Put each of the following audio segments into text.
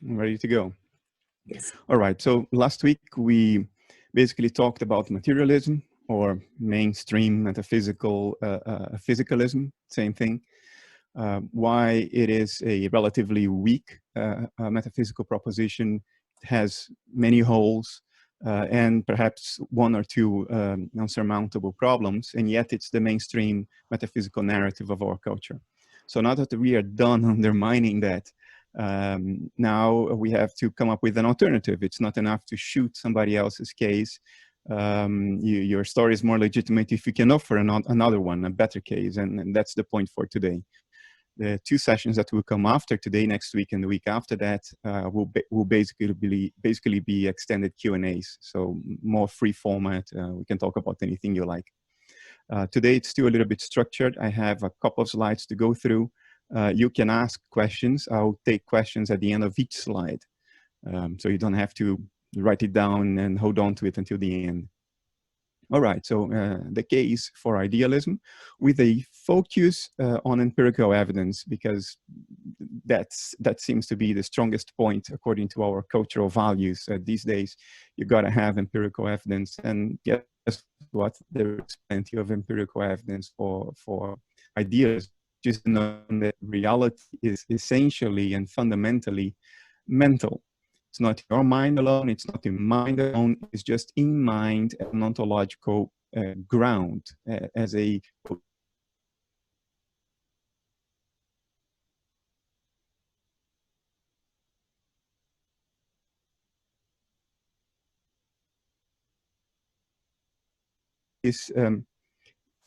I'm ready to go. Yes. All right. So last week we basically talked about materialism or mainstream metaphysical physicalism, same thing. Why it is a relatively weak metaphysical proposition, it has many holes and perhaps one or two unsurmountable problems, and yet it's the mainstream metaphysical narrative of our culture. So now that we are done undermining that, now we have to come up with an alternative. It's not enough to shoot somebody else's case. Your story is more legitimate if you can offer another one, a better case, and that's the point for today. The two sessions that will come after today, next week, and the week after that will basically be extended Q&As, so more free format. We can talk about anything you like. Today it's still a little bit structured. I have a couple of slides to go through. You can ask questions. I'll take questions at the end of each slide, so you don't have to write it down and hold on to it until the end. All right, so the case for idealism with a focus on empirical evidence, because that seems to be the strongest point according to our cultural values these days. You got to have empirical evidence, and guess what? There is plenty of empirical evidence for idealism, just knowing that reality is essentially and fundamentally mental. It's not your mind alone, it's not in mind alone, it's just in mind as an ontological ground, as a this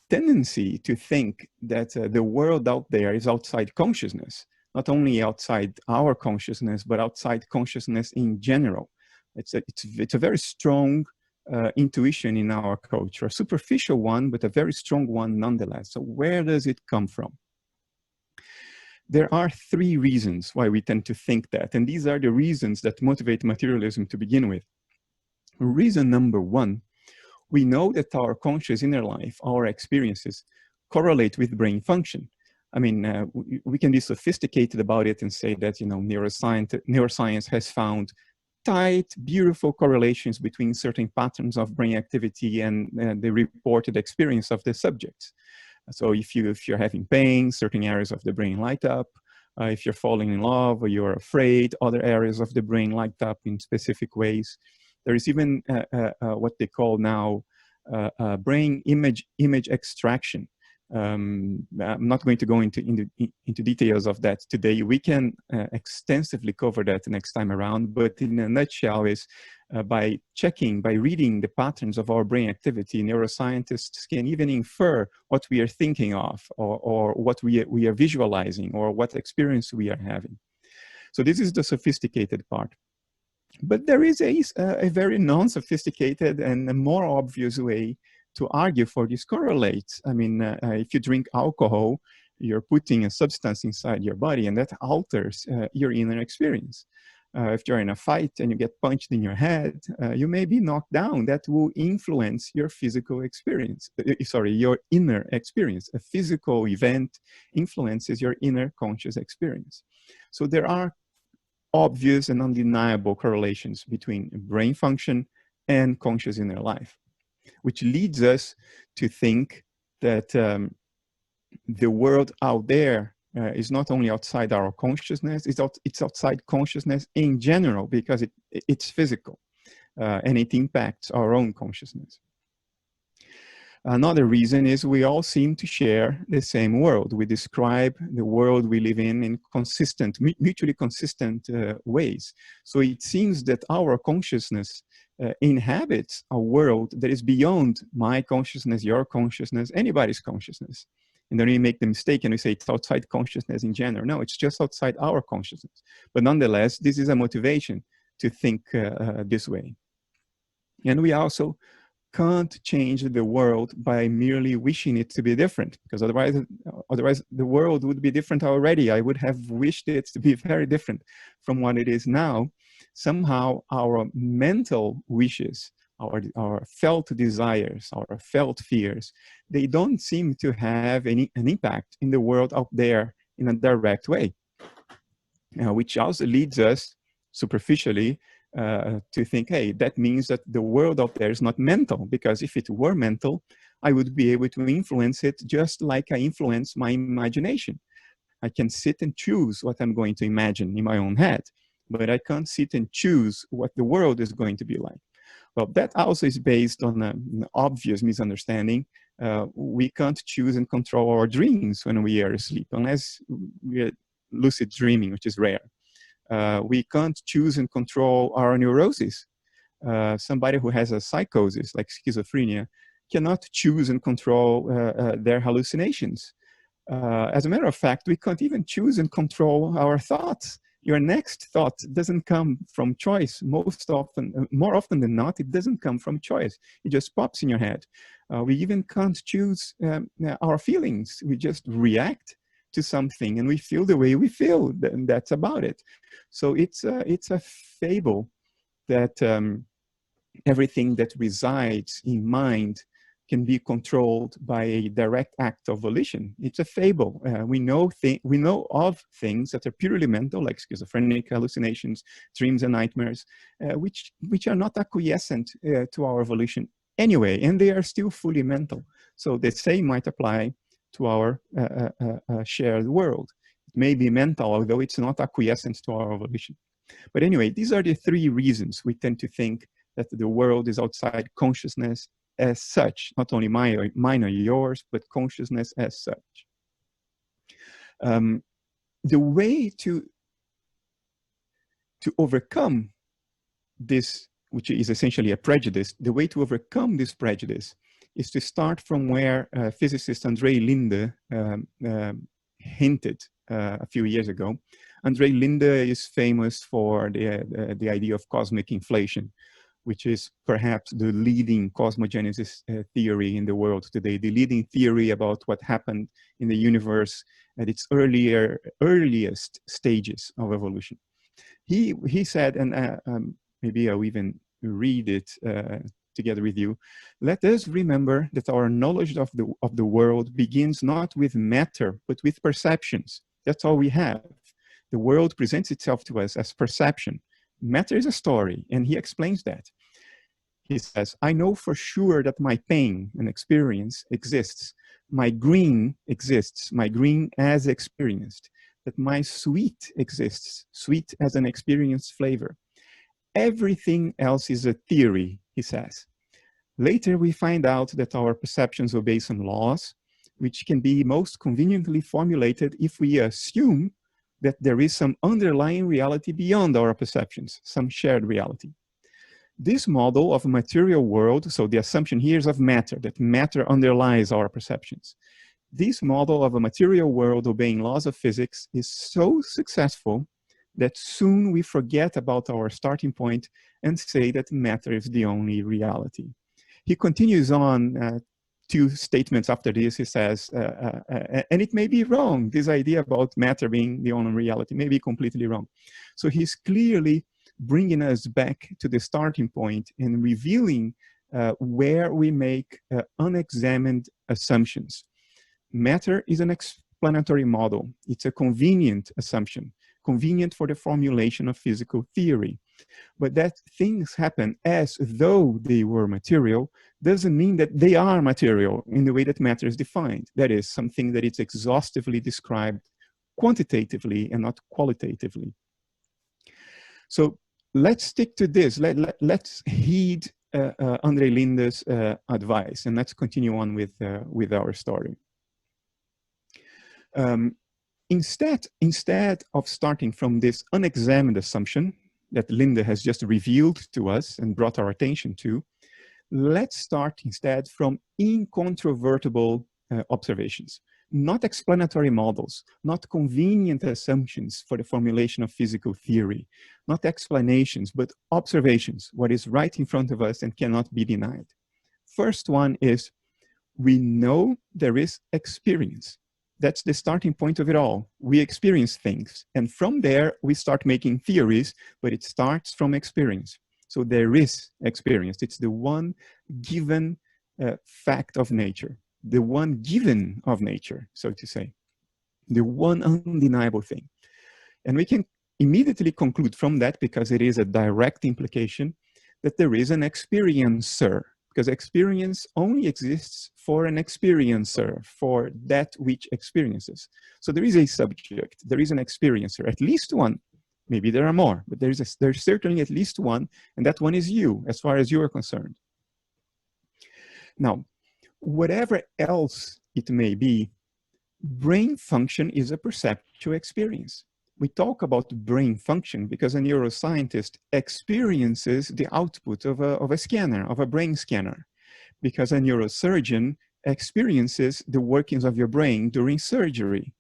tendency to think that the world out there is outside consciousness, not only outside our consciousness, but outside consciousness in general. It's a very strong intuition in our culture, a superficial one, but a very strong one nonetheless. So where does it come from? There are three reasons why we tend to think that, and these are the reasons that motivate materialism to begin with. Reason number one, we know that our conscious inner life, our experiences, correlate with brain function. I mean, we can be sophisticated about it and say that, you know, neuroscience has found tight, beautiful correlations between certain patterns of brain activity and the reported experience of the subjects. So if you're having pain, certain areas of the brain light up. If you're falling in love or you're afraid, other areas of the brain light up in specific ways. There is even what they call now brain image extraction. I'm not going to go into details of that today. We can extensively cover that next time around, but in a nutshell is by reading the patterns of our brain activity, neuroscientists can even infer what we are thinking of, or what we are visualizing, or what experience we are having. So this is the sophisticated part. But there is a very non-sophisticated and a more obvious way to argue for these correlates. I mean, if you drink alcohol, you're putting a substance inside your body, and that alters your inner experience. If you're in a fight and you get punched in your head, you may be knocked down. That will influence your physical experience. Your inner experience. A physical event influences your inner conscious experience. So there are obvious and undeniable correlations between brain function and conscious inner life, which leads us to think that the world out there is not only outside our consciousness, it's outside consciousness in general, because it's physical and it impacts our own consciousness. Another reason is we all seem to share the same world. We describe the world we live in consistent, mutually consistent ways. So it seems that our consciousness inhabits a world that is beyond my consciousness, your consciousness, anybody's consciousness. And then we make the mistake and we say it's outside consciousness in general. No, it's just outside our consciousness. But nonetheless, this is a motivation to think this way. And we also can't change the world by merely wishing it to be different, because otherwise the world would be different already. I would have wished it to be very different from what it is now. Somehow our mental wishes, our felt desires, our felt fears, they don't seem to have an impact in the world out there in a direct way, which also leads us superficially to think, hey, that means that the world out there is not mental, because if it were mental, I would be able to influence it just like I influence my imagination. I can sit and choose what I'm going to imagine in my own head, but I can't sit and choose what the world is going to be like. Well, that also is based on an obvious misunderstanding. We can't choose and control our dreams when we are asleep, unless we are lucid dreaming, which is rare. We can't choose and control our neuroses. Somebody who has a psychosis, like schizophrenia, cannot choose and control their hallucinations. As a matter of fact, we can't even choose and control our thoughts. Your next thought doesn't come from choice. Most often, more often than not, it doesn't come from choice. It just pops in your head. We even can't choose our feelings. We just react to something and we feel the way we feel, and that's about it. So it's a fable that everything that resides in mind can be controlled by a direct act of volition. It's a fable. We know of things that are purely mental, like schizophrenic hallucinations, dreams and nightmares, which are not acquiescent to our volition anyway, and they are still fully mental. So the same might apply to our shared world. It may be mental, although it's not acquiescent to our volition. But anyway, these are the three reasons we tend to think that the world is outside consciousness as such, not only mine or yours, but consciousness as such. The way to overcome this, which is essentially a prejudice, the way to overcome this prejudice is to start from where physicist Andrei Linde hinted a few years ago. Andrei Linde is famous for the idea of cosmic inflation, which is perhaps the leading cosmogenesis theory in the world today, the leading theory about what happened in the universe at its earliest stages of evolution. He said, and maybe I'll even read it together with you, let us remember that our knowledge of the world begins not with matter, but with perceptions. That's all we have. The world presents itself to us as perception. Matter is a story, and he explains that. He says, I know for sure that my pain and experience exists. My green exists, my green as experienced. That my sweet exists, sweet as an experienced flavor. Everything else is a theory, he says. Later, we find out that our perceptions obey some laws, which can be most conveniently formulated if we assume that there is some underlying reality beyond our perceptions, some shared reality. This model of a material world, so the assumption here is of matter, that matter underlies our perceptions. This model of a material world obeying laws of physics is so successful that soon we forget about our starting point and say that matter is the only reality. He continues on two statements after this. He says, and it may be wrong, this idea about matter being the only reality may be completely wrong. So he's clearly bringing us back to the starting point and revealing where we make unexamined assumptions. Matter is an explanatory model. It's a convenient assumption, convenient for the formulation of physical theory. But that things happen as though they were material doesn't mean that they are material in the way that matter is defined. That is, something that is exhaustively described quantitatively and not qualitatively. So let's stick to this. Let's heed Andrei Linde's advice, and let's continue on with our story. Instead of starting from this unexamined assumption that Linde has just revealed to us and brought our attention to, let's start instead from incontrovertible observations, not explanatory models, not convenient assumptions for the formulation of physical theory, not explanations, but observations, what is right in front of us and cannot be denied. First one is, we know there is experience. That's the starting point of it all. We experience things, and from there we start making theories, but it starts from experience. So there is experience. It's the one given fact of nature, the one given of nature, so to say, the one undeniable thing. And we can immediately conclude from that, because it is a direct implication, that there is an experiencer, because experience only exists for an experiencer, for that which experiences. So there is a subject, there is an experiencer, at least one. Maybe there are more, but there's certainly at least one, and that one is you, as far as you are concerned. Now, whatever else it may be, brain function is a perceptual experience. We talk about brain function because a neuroscientist experiences the output of a scanner, of a brain scanner, because a neurosurgeon experiences the workings of your brain during surgery.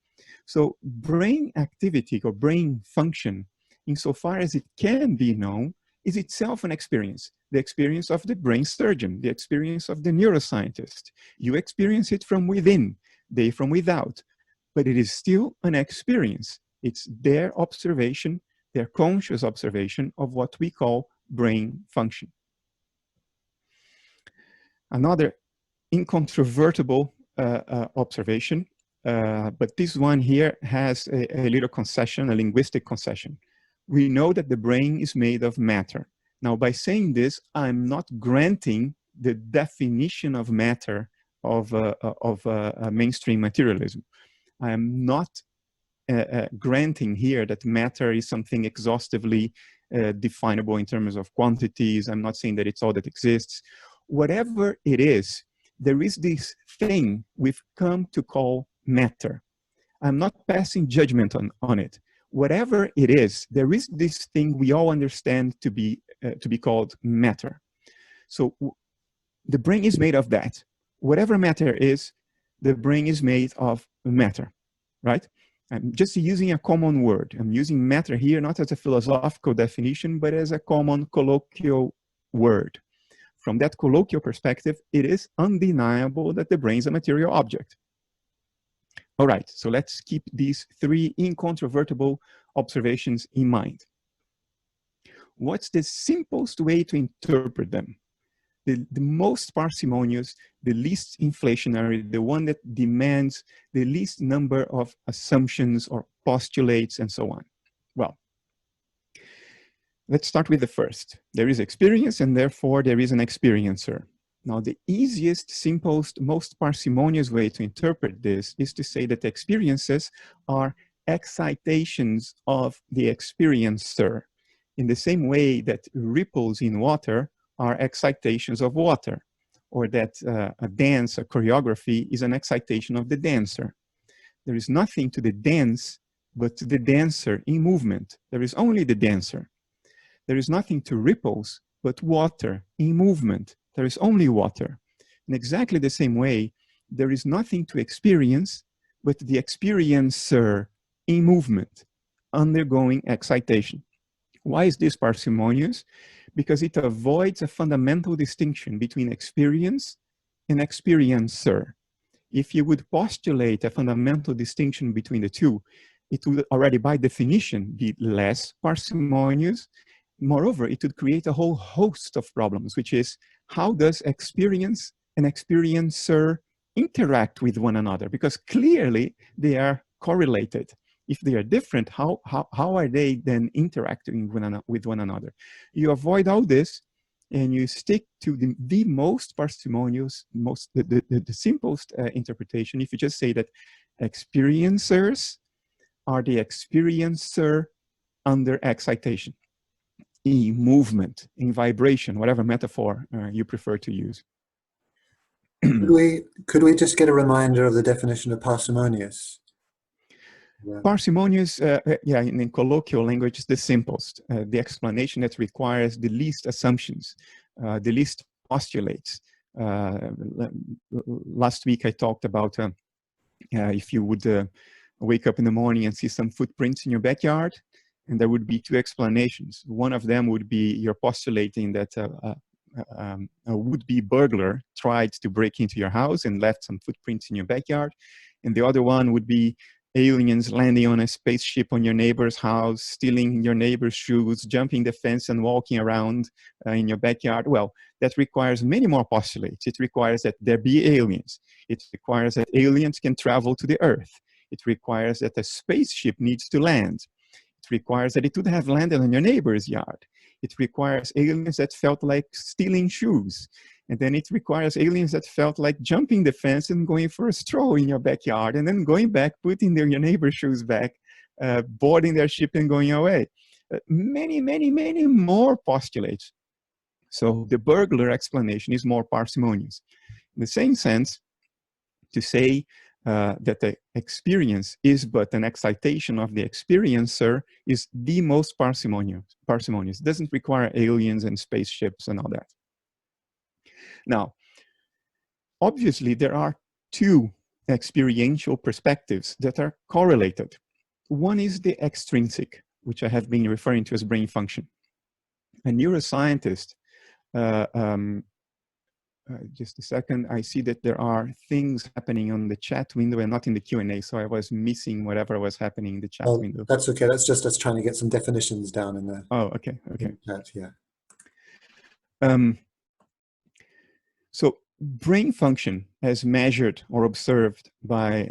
So brain activity or brain function, insofar as it can be known, is itself an experience. The experience of the brain surgeon, the experience of the neuroscientist. You experience it from within, they from without, but it is still an experience. It's their observation, their conscious observation of what we call brain function. Another incontrovertible observation, but this one here has a little concession, a linguistic concession. We know that the brain is made of matter. Now, by saying this, I'm not granting the definition of matter of mainstream materialism. I am not granting here that matter is something exhaustively definable in terms of quantities. I'm not saying that it's all that exists. Whatever it is, there is this thing we've come to call matter. I'm not passing judgment on it. Whatever it is, there is this thing we all understand to be called matter. So the brain is made of that. Whatever matter is, the brain is made of matter, right? I'm just using a common word. I'm using matter here not as a philosophical definition, but as a common colloquial word. From that colloquial perspective, it is undeniable that the brain is a material object. All right, so let's keep these three incontrovertible observations in mind. What's the simplest way to interpret them? The most parsimonious, the least inflationary, the one that demands the least number of assumptions or postulates and so on. Well, let's start with the first. There is experience and therefore there is an experiencer. Now, the easiest, simplest, most parsimonious way to interpret this is to say that experiences are excitations of the experiencer, in the same way that ripples in water are excitations of water, or that a dance, a choreography is an excitation of the dancer. There is nothing to the dance but to the dancer in movement. There is only the dancer. There is nothing to ripples but water in movement. There is only water. In exactly the same way, there is nothing to experience but the experiencer in movement, undergoing excitation. Why is this parsimonious? Because it avoids a fundamental distinction between experience and experiencer. If you would postulate a fundamental distinction between the two, it would already by definition be less parsimonious. Moreover, it would create a whole host of problems, which is how does experience and experiencer interact with one another? Because clearly they are correlated. If they are different, how are they then interacting with one another? You avoid all this and you stick to the most parsimonious, the simplest interpretation. If you just say that experiencers are the experiencer under excitation, in movement, in vibration, whatever metaphor you prefer to use. Could we just get a reminder of the definition of parsimonious? Yeah. Parsimonious, in colloquial language, is the simplest. The explanation that requires the least assumptions, the least postulates. Last week I talked about if you would wake up in the morning and see some footprints in your backyard, and there would be two explanations. One of them would be you're postulating that a would-be burglar tried to break into your house and left some footprints in your backyard. And the other one would be aliens landing on a spaceship on your neighbor's house, stealing your neighbor's shoes, jumping the fence and walking around in your backyard. Well, that requires many more postulates. It requires that there be aliens. It requires that aliens can travel to the Earth. It requires that a spaceship needs to land. It requires that it would have landed on your neighbor's yard. It requires aliens that felt like stealing shoes. And then it requires aliens that felt like jumping the fence and going for a stroll in your backyard, and then going back, putting your neighbor's shoes back, boarding their ship and going away. Many, many, many more postulates. So the burglar explanation is more parsimonious. In the same sense, to say that the experience is but an excitation of the experiencer is the most parsimonious. It doesn't require aliens and spaceships and all that. Now, obviously, there are two experiential perspectives that are correlated. One is the extrinsic, which I have been referring to as brain function. A neuroscientist, just a second, I see that there are things happening on the chat window and not in the Q&A, so I was missing whatever was happening in the chat window. That's okay, that's just us trying to get some definitions down in the okay. chat, yeah. So brain function as measured or observed by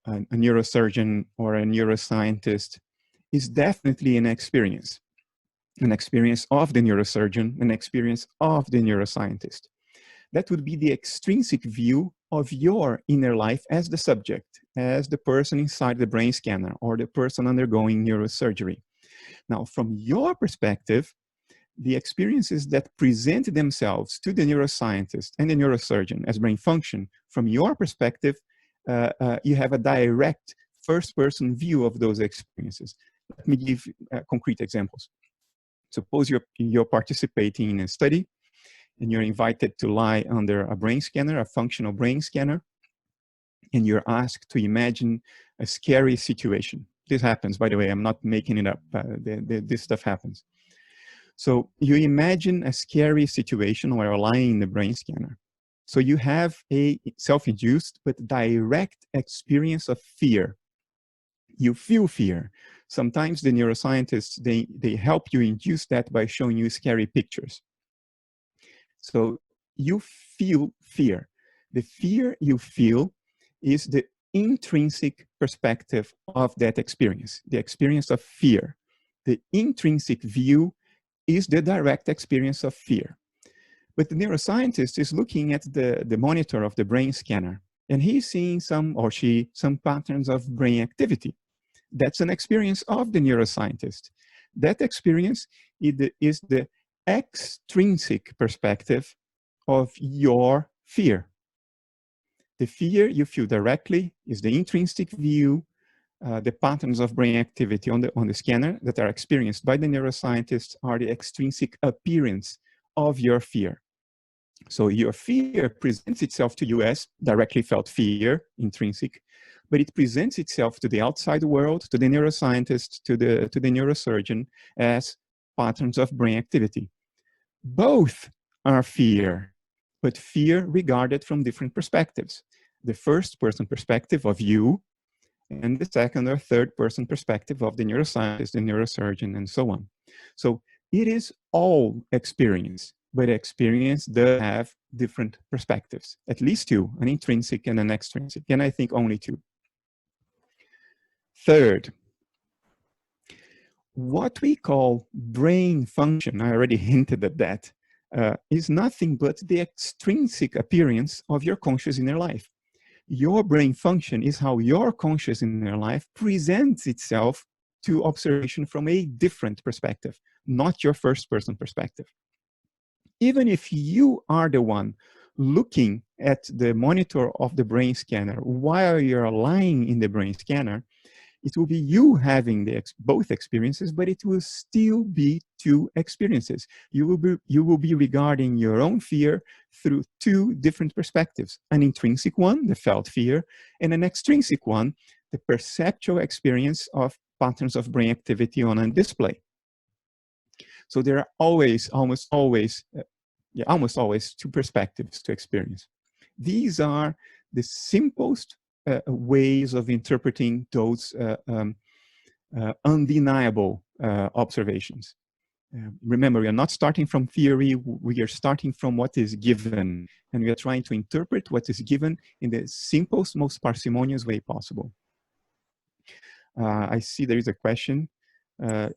a neurosurgeon or a neuroscientist is definitely an experience of the neurosurgeon, an experience of the neuroscientist. That would be the extrinsic view of your inner life as the subject, as the person inside the brain scanner or the person undergoing neurosurgery. Now, from your perspective, the experiences that present themselves to the neuroscientist and the neurosurgeon as brain function, from your perspective, you have a direct first-person view of those experiences. Let me give concrete examples. Suppose you're participating in a study and you're invited to lie under a brain scanner, a functional brain scanner, and you're asked to imagine a scary situation. This happens, by the way, I'm not making it up. This stuff happens. So you imagine a scary situation where you're lying in the brain scanner. So you have a self-induced but direct experience of fear. You feel fear. Sometimes the neuroscientists, they help you induce that by showing you scary pictures. So you feel fear. The fear you feel is the intrinsic perspective of that experience, the experience of fear. The intrinsic view is the direct experience of fear. But the neuroscientist is looking at the monitor of the brain scanner, and he's seeing some patterns of brain activity. That's an experience of the neuroscientist. That experience is the extrinsic perspective of your fear. The fear you feel directly is the intrinsic view. The patterns of brain activity on the scanner that are experienced by the neuroscientists are the extrinsic appearance of your fear. So your fear presents itself to you as directly felt fear, intrinsic, but it presents itself to the outside world, to the neuroscientist, to the neurosurgeon as patterns of brain activity. Both are fear, but fear regarded from different perspectives. The first person perspective of you, and the second or third person perspective of the neuroscientist, the neurosurgeon, and so on. So it is all experience, but experience does have different perspectives, at least two, an intrinsic and an extrinsic, and I think only two. Third, what we call brain function, I already hinted at that, is nothing but the extrinsic appearance of your conscious inner life. Your brain function is how your conscious inner life presents itself to observation from a different perspective, not your first person perspective. Even if you are the one looking at the monitor of the brain scanner while you're lying in the brain scanner, it will be you having both experiences, but it will still be two experiences. You will be regarding your own fear through two different perspectives, an intrinsic one, the felt fear, and an extrinsic one, the perceptual experience of patterns of brain activity on a display. So there are almost always two perspectives to experience. These are the simplest ways of interpreting those undeniable observations. Remember, we are not starting from theory, we are starting from what is given, and we are trying to interpret what is given in the simplest, most parsimonious way possible. I see there is a question.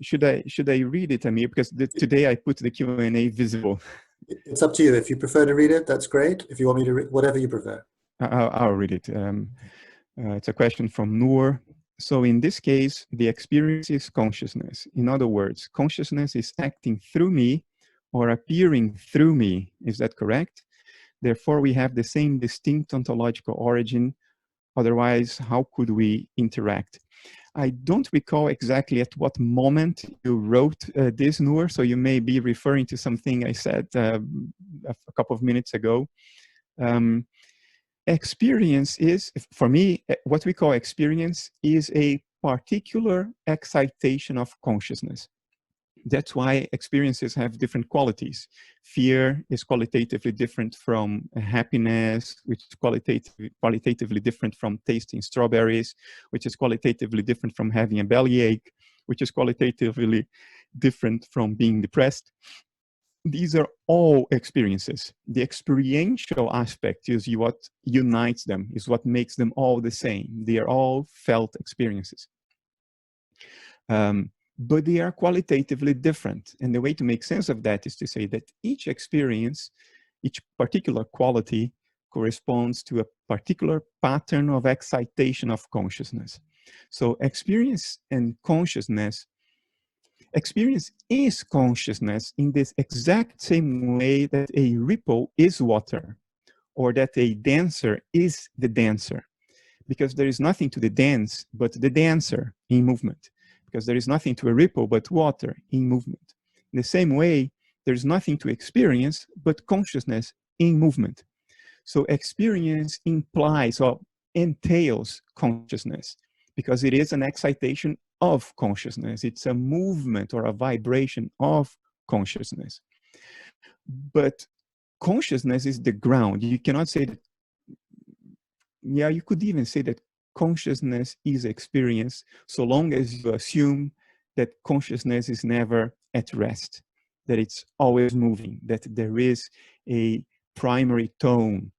Should I read it, Amir? Because today I put the Q&A visible. It's up to you. If you prefer to read it, that's great. If you want me to read, whatever you prefer. I'll read it. It's a question from Noor. So in this case, the experience is consciousness. In other words, consciousness is acting through me or appearing through me. Is that correct? Therefore, we have the same distinct ontological origin. Otherwise, how could we interact? I don't recall exactly at what moment you wrote this, Noor, so you may be referring to something I said a couple of minutes ago. Experience is, for me, what we call experience is a particular excitation of consciousness. That's why experiences have different qualities. Fear is qualitatively different from happiness, which is qualitatively different from tasting strawberries, which is qualitatively different from having a bellyache, which is qualitatively different from being depressed. These are all experiences. The experiential aspect is what unites them, is what makes them all the same. They are all felt experiences. But they are qualitatively different. And the way to make sense of that is to say that each experience, each particular quality corresponds to a particular pattern of excitation of consciousness. So experience and consciousness, experience is consciousness in this exact same way that a ripple is water, or that a dancer is the dancer, because there is nothing to the dance but the dancer in movement, because there is nothing to a ripple but water in movement. In the same way, there's nothing to experience but consciousness in movement. So experience implies or entails consciousness, because it is an excitation of consciousness. It's a movement or a vibration of consciousness. But consciousness is the ground. You cannot say that, yeah, you could even say that consciousness is experience, so long as you assume that consciousness is never at rest, that it's always moving, that there is a primary tone,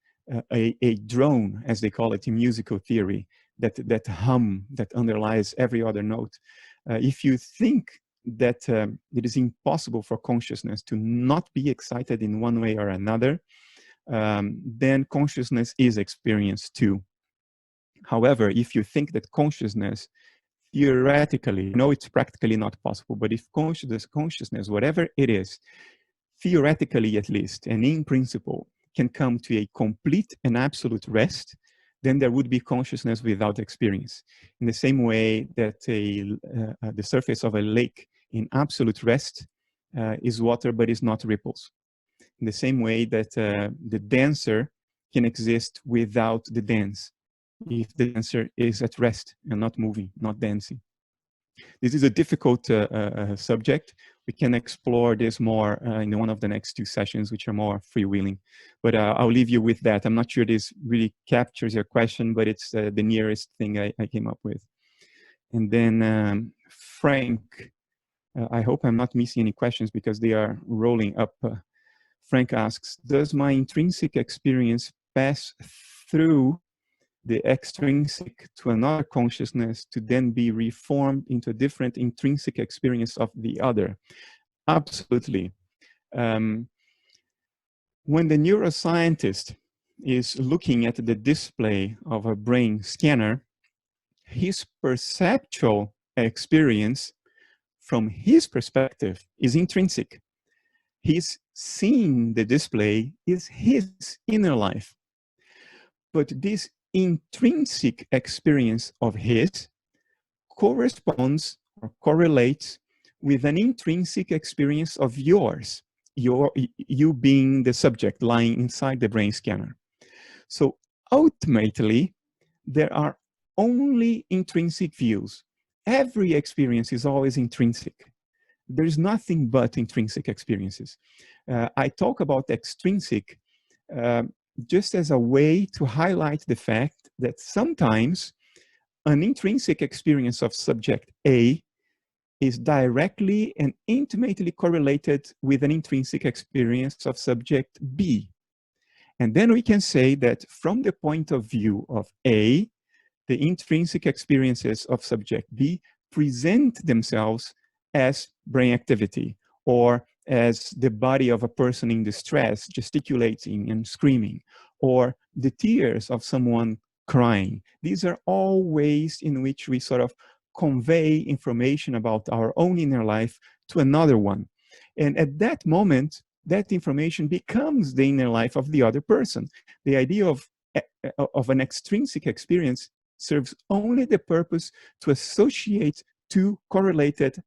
a drone, as they call it in musical theory, that hum that underlies every other note. If you think that it is impossible for consciousness to not be excited in one way or another, then consciousness is experience too. However, if you think that consciousness, theoretically, I know it's practically not possible, but if consciousness, whatever it is, theoretically at least, and in principle, can come to a complete and absolute rest, then there would be consciousness without experience. In the same way that the surface of a lake in absolute rest is water, but is not ripples. In the same way that the dancer can exist without the dance, if the dancer is at rest and not moving, not dancing. This is a difficult subject. We can explore this more in one of the next two sessions, which are more freewheeling. But I'll leave you with that. I'm not sure this really captures your question, but it's the nearest thing I came up with. And then Frank, I hope I'm not missing any questions because they are rolling up. Frank asks, does my intrinsic experience pass through the extrinsic to another consciousness to then be reformed into a different intrinsic experience of the other? Absolutely. When the neuroscientist is looking at the display of a brain scanner, his perceptual experience from his perspective is intrinsic. He's seeing the display is his inner life. But this intrinsic experience of his corresponds or correlates with an intrinsic experience of yours, you being the subject lying inside the brain scanner. So ultimately, there are only intrinsic views. Every experience is always intrinsic. There's nothing but intrinsic experiences. I talk about extrinsic just as a way to highlight the fact that sometimes an intrinsic experience of subject A is directly and intimately correlated with an intrinsic experience of subject B. And then we can say that from the point of view of A, the intrinsic experiences of subject B present themselves as brain activity, or as the body of a person in distress gesticulating and screaming, or the tears of someone crying. These are all ways in which we sort of convey information about our own inner life to another one. And at that moment, that information becomes the inner life of the other person. The idea of an extrinsic experience serves only the purpose to associate two correlated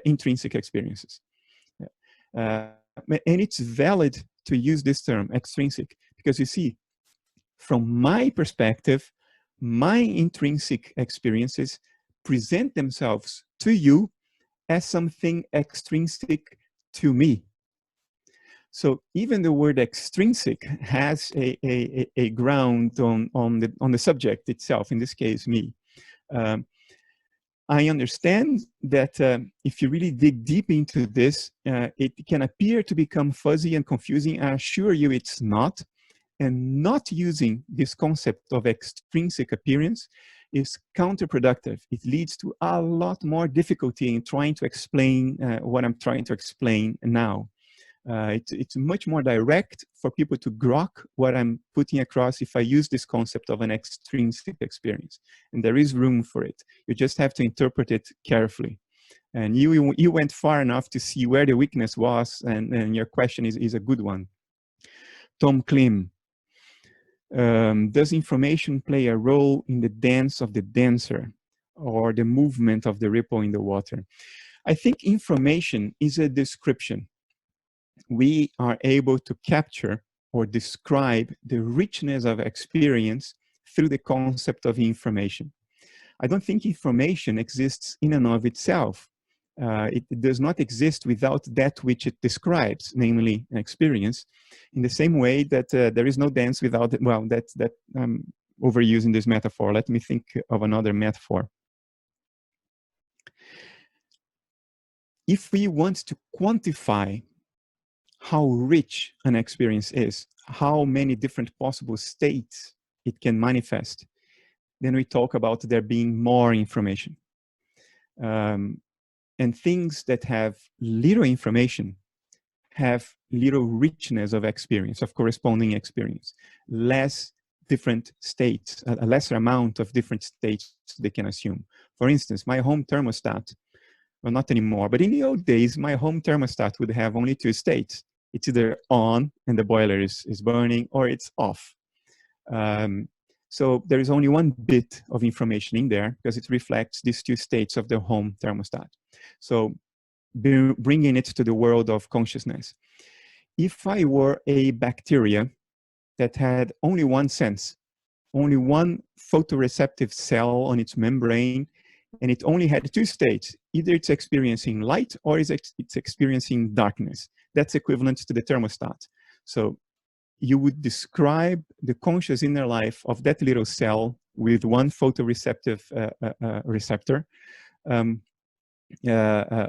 intrinsic experiences. And it's valid to use this term, extrinsic, because you see, from my perspective, my intrinsic experiences present themselves to you as something extrinsic to me. So even the word extrinsic has a ground on the subject itself, in this case, me. I understand that if you really dig deep into this, it can appear to become fuzzy and confusing. I assure you it's not. And not using this concept of extrinsic appearance is counterproductive. It leads to a lot more difficulty in trying to explain what I'm trying to explain now. It's much more direct for people to grok what I'm putting across if I use this concept of an extrinsic experience. And there is room for it. You just have to interpret it carefully. And you went far enough to see where the weakness was, and your question is a good one. Tom Klim. Does information play a role in the dance of the dancer or the movement of the ripple in the water? I think information is a description. We are able to capture or describe the richness of experience through the concept of information. I don't think information exists in and of itself. It does not exist without that which it describes, namely an experience, in the same way that there is no dance without, well, that I'm overusing this metaphor. Let me think of another metaphor. If we want to quantify how rich an experience is, how many different possible states it can manifest, then we talk about there being more information. And things that have little information have little richness of experience, of corresponding experience, less different states, a lesser amount of different states they can assume. For instance, my home thermostat, well, not anymore, but in the old days, my home thermostat would have only two states. It's either on and the boiler is burning, or it's off. So there is only one bit of information in there because it reflects these two states of the home thermostat. So bringing it to the world of consciousness. If I were a bacteria that had only one sense, only one photoreceptive cell on its membrane, and it only had two states, either it's experiencing light or it's experiencing darkness. That's equivalent to the thermostat. So you would describe the conscious inner life of that little cell with one photoreceptive receptor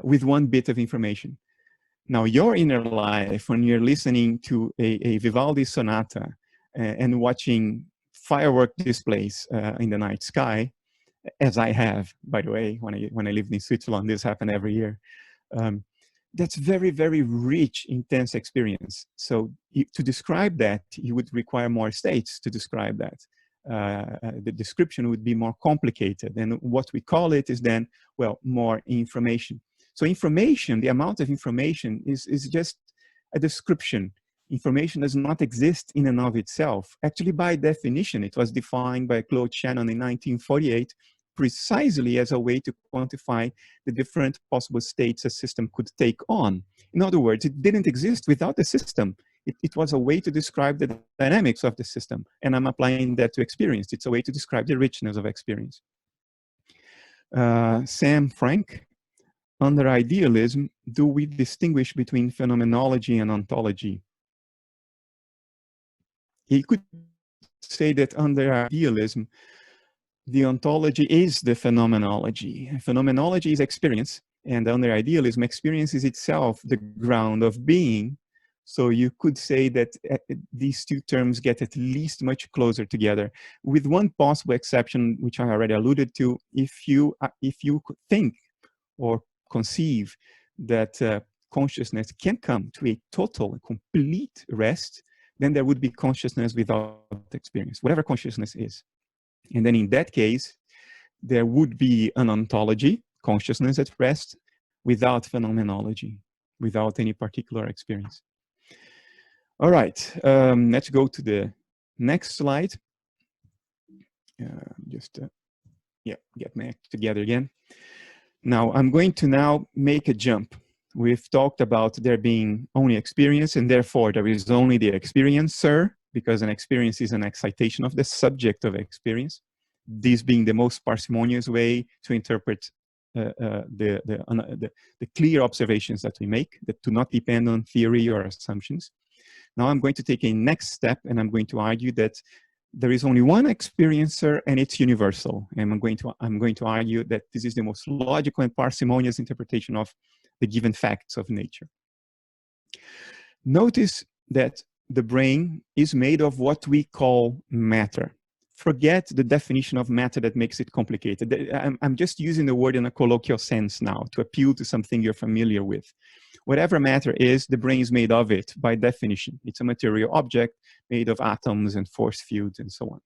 with one bit of information. Now, your inner life, when you're listening to a Vivaldi sonata and watching firework displays in the night sky, as I have, by the way, when I lived in Switzerland, this happened every year. That's very, very rich, intense experience. So to describe that, you would require more states to describe that. The description would be more complicated. And what we call it is then, well, more information. So information, the amount of information is just a description. Information does not exist in and of itself. Actually, by definition, it was defined by Claude Shannon in 1948 precisely as a way to quantify the different possible states a system could take on. In other words, it didn't exist without the system. It was a way to describe the dynamics of the system. And I'm applying that to experience. It's a way to describe the richness of experience. Sam Frank, under idealism, do we distinguish between phenomenology and ontology? He could say that under idealism, the ontology is the phenomenology. Phenomenology is experience, and under idealism, experience is itself the ground of being. So you could say that these two terms get at least much closer together, with one possible exception, which I already alluded to. If you think or conceive that consciousness can come to a total and complete rest, then there would be consciousness without experience, whatever consciousness is. And then in that case, there would be an ontology, consciousness at rest, without phenomenology, without any particular experience. All right, let's go to the next slide. Get my act together again. Now, I'm going to now make a jump. We've talked about there being only experience, and therefore there is only the experiencer, because an experience is an excitation of the subject of experience. This being the most parsimonious way to interpret the clear observations that we make that do not depend on theory or assumptions. Now I'm going to take a next step, and I'm going to argue that there is only one experiencer and it's universal. And I'm going to argue that this is the most logical and parsimonious interpretation of the given facts of nature. Notice that the brain is made of what we call matter. Forget the definition of matter that makes it complicated. I'm just using the word in a colloquial sense now to appeal to something you're familiar with. Whatever matter is, the brain is made of it by definition. It's a material object made of atoms and force fields and so on.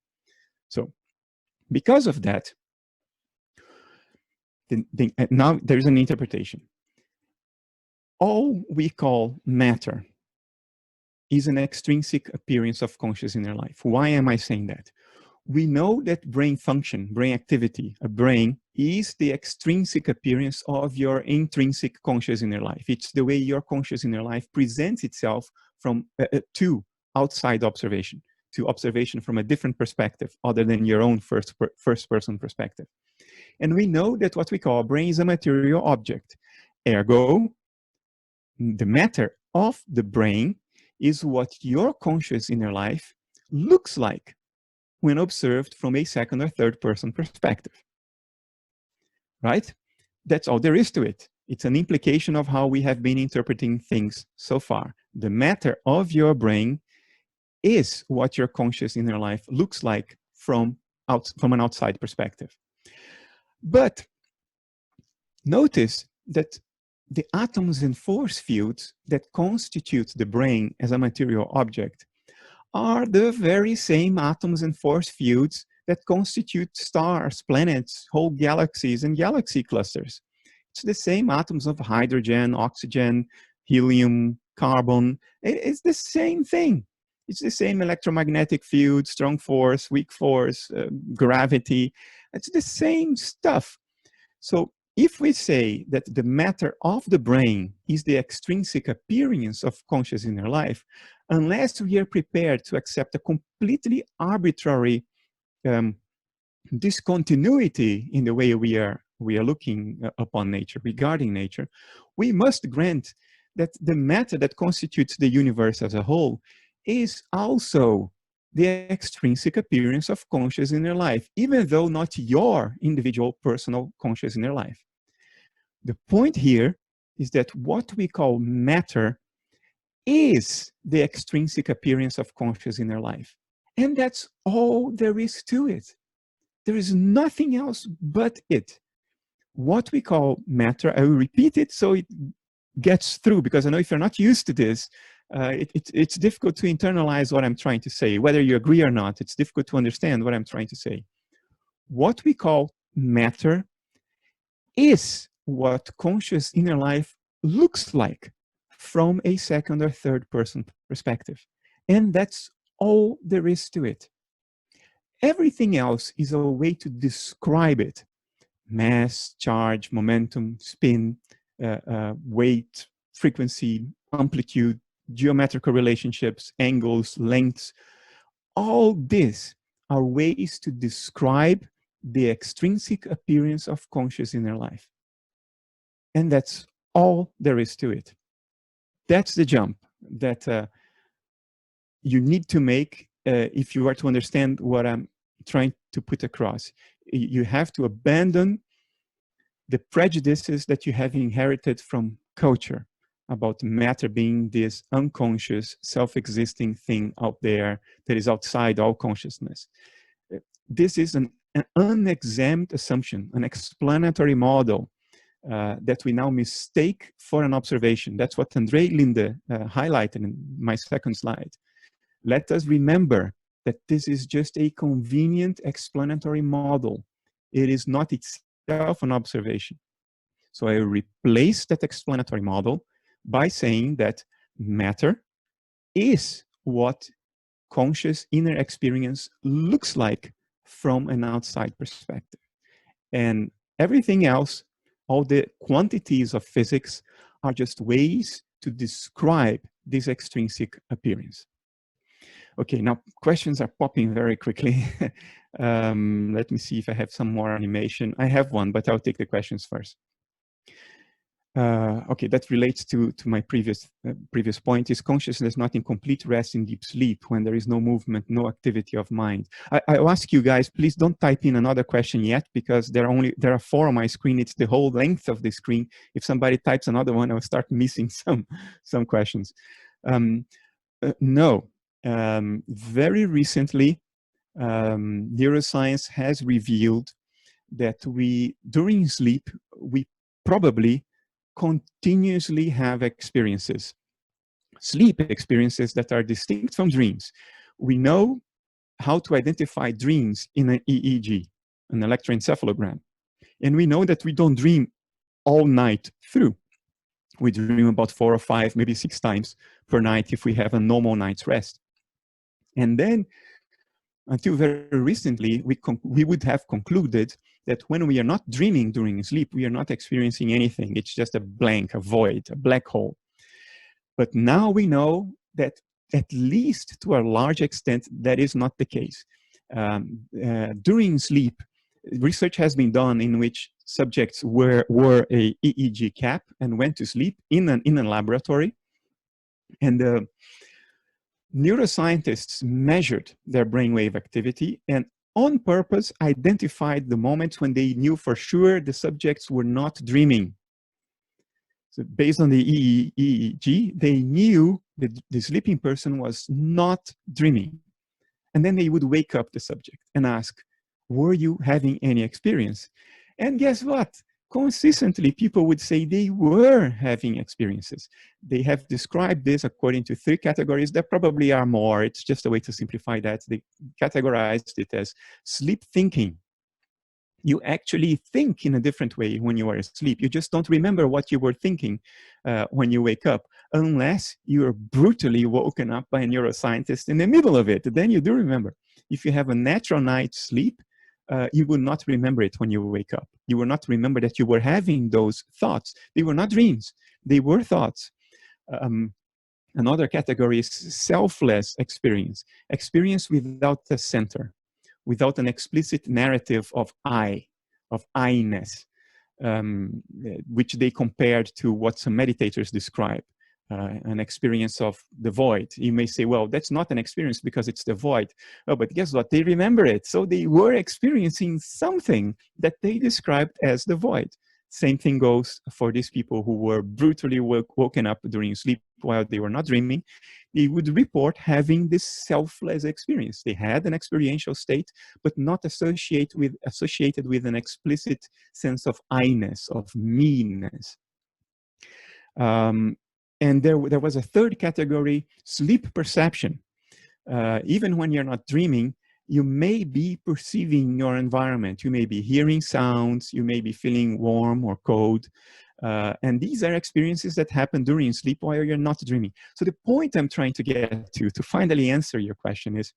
So because of that, now there's an interpretation. All we call matter is an extrinsic appearance of consciousness in our life. Why am I saying that? We know that brain function, brain activity, a brain is the extrinsic appearance of your intrinsic conscious inner life. It's the way your conscious inner life presents itself from to outside observation, to observation from a different perspective other than your own first person perspective. And we know that what we call a brain is a material object. Ergo, the matter of the brain is what your conscious inner life looks like when observed from a second or third person perspective, right? That's all there is to it. It's an implication of how we have been interpreting things so far. The matter of your brain is what your conscious inner life looks like from an outside perspective. But notice that the atoms and force fields that constitute the brain as a material object are the very same atoms and force fields that constitute stars, planets, whole galaxies, and galaxy clusters. It's the same atoms of hydrogen, oxygen, helium, carbon. It's the same thing. It's the same electromagnetic field, strong force, weak force, gravity. It's the same stuff. So if we say that the matter of the brain is the extrinsic appearance of conscious inner life, unless we are prepared to accept a completely arbitrary discontinuity in the way we are looking upon nature, regarding nature, we must grant that the matter that constitutes the universe as a whole is also the extrinsic appearance of conscious inner life, even though not your individual personal conscious inner life. The point here is that what we call matter is the extrinsic appearance of conscious inner life. And that's all there is to it. There is nothing else but it. What we call matter, I will repeat it so it gets through, because I know if you're not used to this, it's difficult to internalize what I'm trying to say. Whether you agree or not, it's difficult to understand what I'm trying to say. What we call matter is what conscious inner life looks like from a second or third person perspective. And that's all there is to it. Everything else is a way to describe it. Mass, charge, momentum, spin, weight, frequency, amplitude, geometrical relationships, angles, lengths. All these are ways to describe the extrinsic appearance of conscious inner life. And that's all there is to it. That's the jump that you need to make if you are to understand what I'm trying to put across. You have to abandon the prejudices that you have inherited from culture about matter being this unconscious, self-existing thing out there that is outside all consciousness. This is an unexamined assumption, an explanatory model that we now mistake for an observation. That's what André Linde highlighted in my second slide. Let us remember that this is just a convenient explanatory model. It is not itself an observation. So I replace that explanatory model by saying that matter is what conscious inner experience looks like from an outside perspective. And everything else, all the quantities of physics, are just ways to describe this extrinsic appearance. Okay, now questions are popping very quickly. Let me see if I have some more animation. I have one, but I'll take the questions first. Okay, that relates to my previous point. Is consciousness not in complete rest in deep sleep when there is no movement, no activity of mind? I'll ask you guys, please don't type in another question yet, because there are 4 on my screen. It's the whole length of the screen. If somebody types another one, I'll start missing some questions. No. Very recently, neuroscience has revealed that during sleep, we probably continuously have experiences, sleep experiences that are distinct from dreams. We know how to identify dreams in an EEG, an electroencephalogram. And we know that we don't dream all night through. We dream about 4 or 5, maybe 6 times per night if we have a normal night's rest. And then, until very recently, we would have concluded that when we are not dreaming during sleep, we are not experiencing anything. It's just a blank, a void, a black hole. But now we know that, at least to a large extent, that is not the case. During sleep, research has been done in which subjects wore a EEG cap and went to sleep in a laboratory. And neuroscientists measured their brainwave activity and on purpose identified the moments when they knew for sure the subjects were not dreaming. So based on the EEG, they knew that the sleeping person was not dreaming. And then they would wake up the subject and ask, were you having any experience? And guess what? Consistently, people would say they were having experiences. They have described this according to 3 categories. There probably are more. It's just a way to simplify that. They categorized it as sleep thinking. You actually think in a different way when you are asleep. You just don't remember what you were thinking when you wake up, unless you are brutally woken up by a neuroscientist in the middle of it. Then you do remember. If you have a natural night's sleep, you will not remember it when you wake up. You will not remember that you were having those thoughts. They were not dreams. They were thoughts. Another category is selfless experience. Experience without a center, without an explicit narrative of I-ness, which they compared to what some meditators describe. An experience of the void. You may say, well, that's not an experience because it's the void. Oh, but guess what? They remember it. So they were experiencing something that they described as the void. Same thing goes for these people who were brutally woken up during sleep while they were not dreaming. They would report having this selfless experience. They had an experiential state, but not associated with an explicit sense of I-ness, of me-ness. And there was a 3rd category, sleep perception. Even when you're not dreaming, you may be perceiving your environment. You may be hearing sounds, you may be feeling warm or cold. And these are experiences that happen during sleep while you're not dreaming. So the point I'm trying to get to finally answer your question is,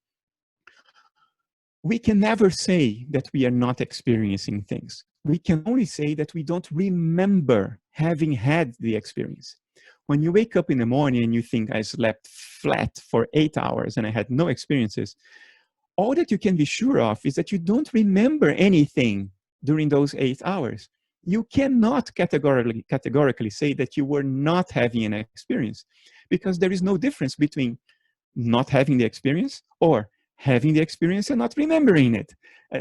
we can never say that we are not experiencing things. We can only say that we don't remember having had the experience. When you wake up in the morning and you think, I slept flat for 8 hours and I had no experiences, all that you can be sure of is that you don't remember anything during those 8 hours. You cannot categorically say that you were not having an experience, because there is no difference between not having the experience or having the experience and not remembering it.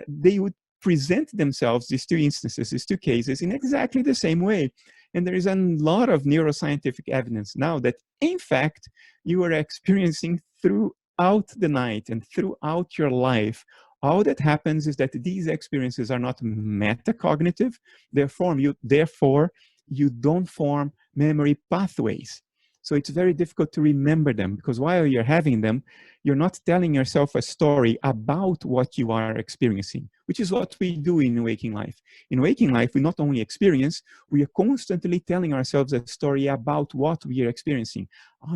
They would present themselves, these 2 instances, these 2 cases, in exactly the same way. And there is a lot of neuroscientific evidence now that, in fact, you are experiencing throughout the night and throughout your life All that happens is that these experiences are not metacognitive, therefore you don't form memory pathways. So it's very difficult to remember them, because while you're having them, you're not telling yourself a story about what you are experiencing, which is what we do in waking life. In waking life, we not only experience, we are constantly telling ourselves a story about what we are experiencing.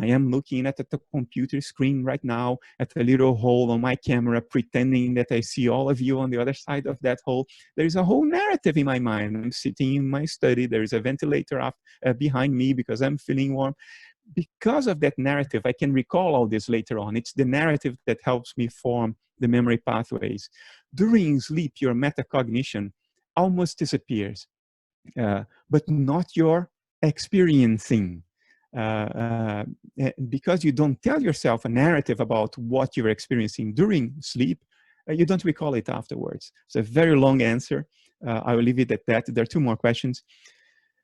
I am looking at the computer screen right now, at a little hole on my camera, pretending that I see all of you on the other side of that hole. There is a whole narrative in my mind. I'm sitting in my study. There is a ventilator up behind me because I'm feeling warm. Because of that narrative, I can recall all this later on. It's the narrative that helps me form the memory pathways. During sleep, your metacognition almost disappears, but not your experiencing. Because you don't tell yourself a narrative about what you're experiencing during sleep, you don't recall it afterwards. It's a very long answer. I will leave it at that. There are two more questions.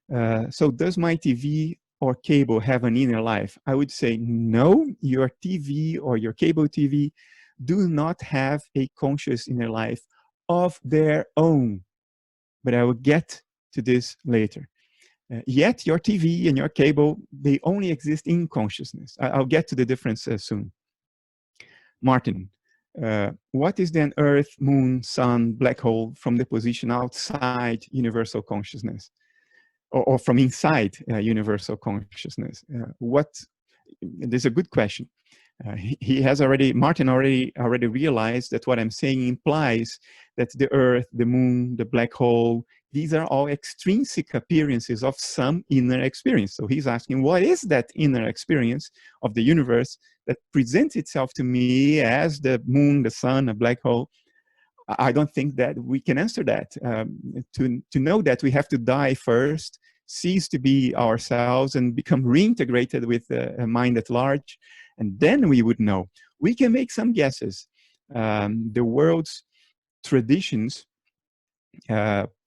So does my TV or cable have an inner life? I would say no, your TV or your cable TV do not have a conscious inner life of their own. But I will get to this later. Yet your TV and your cable, they only exist in consciousness. I'll get to the difference soon. Martin, what is then Earth, Moon, Sun, black hole from the position outside universal consciousness? Or from inside universal consciousness? This is a good question. Martin already realized that what I'm saying implies that the Earth, the Moon, the black hole, these are all extrinsic appearances of some inner experience. So he's asking, what is that inner experience of the universe that presents itself to me as the moon, the sun, a black hole? I don't think that we can answer that. To know that, we have to die first, cease to be ourselves, and become reintegrated with a mind at large, and then we would know. We can make some guesses. The world's traditions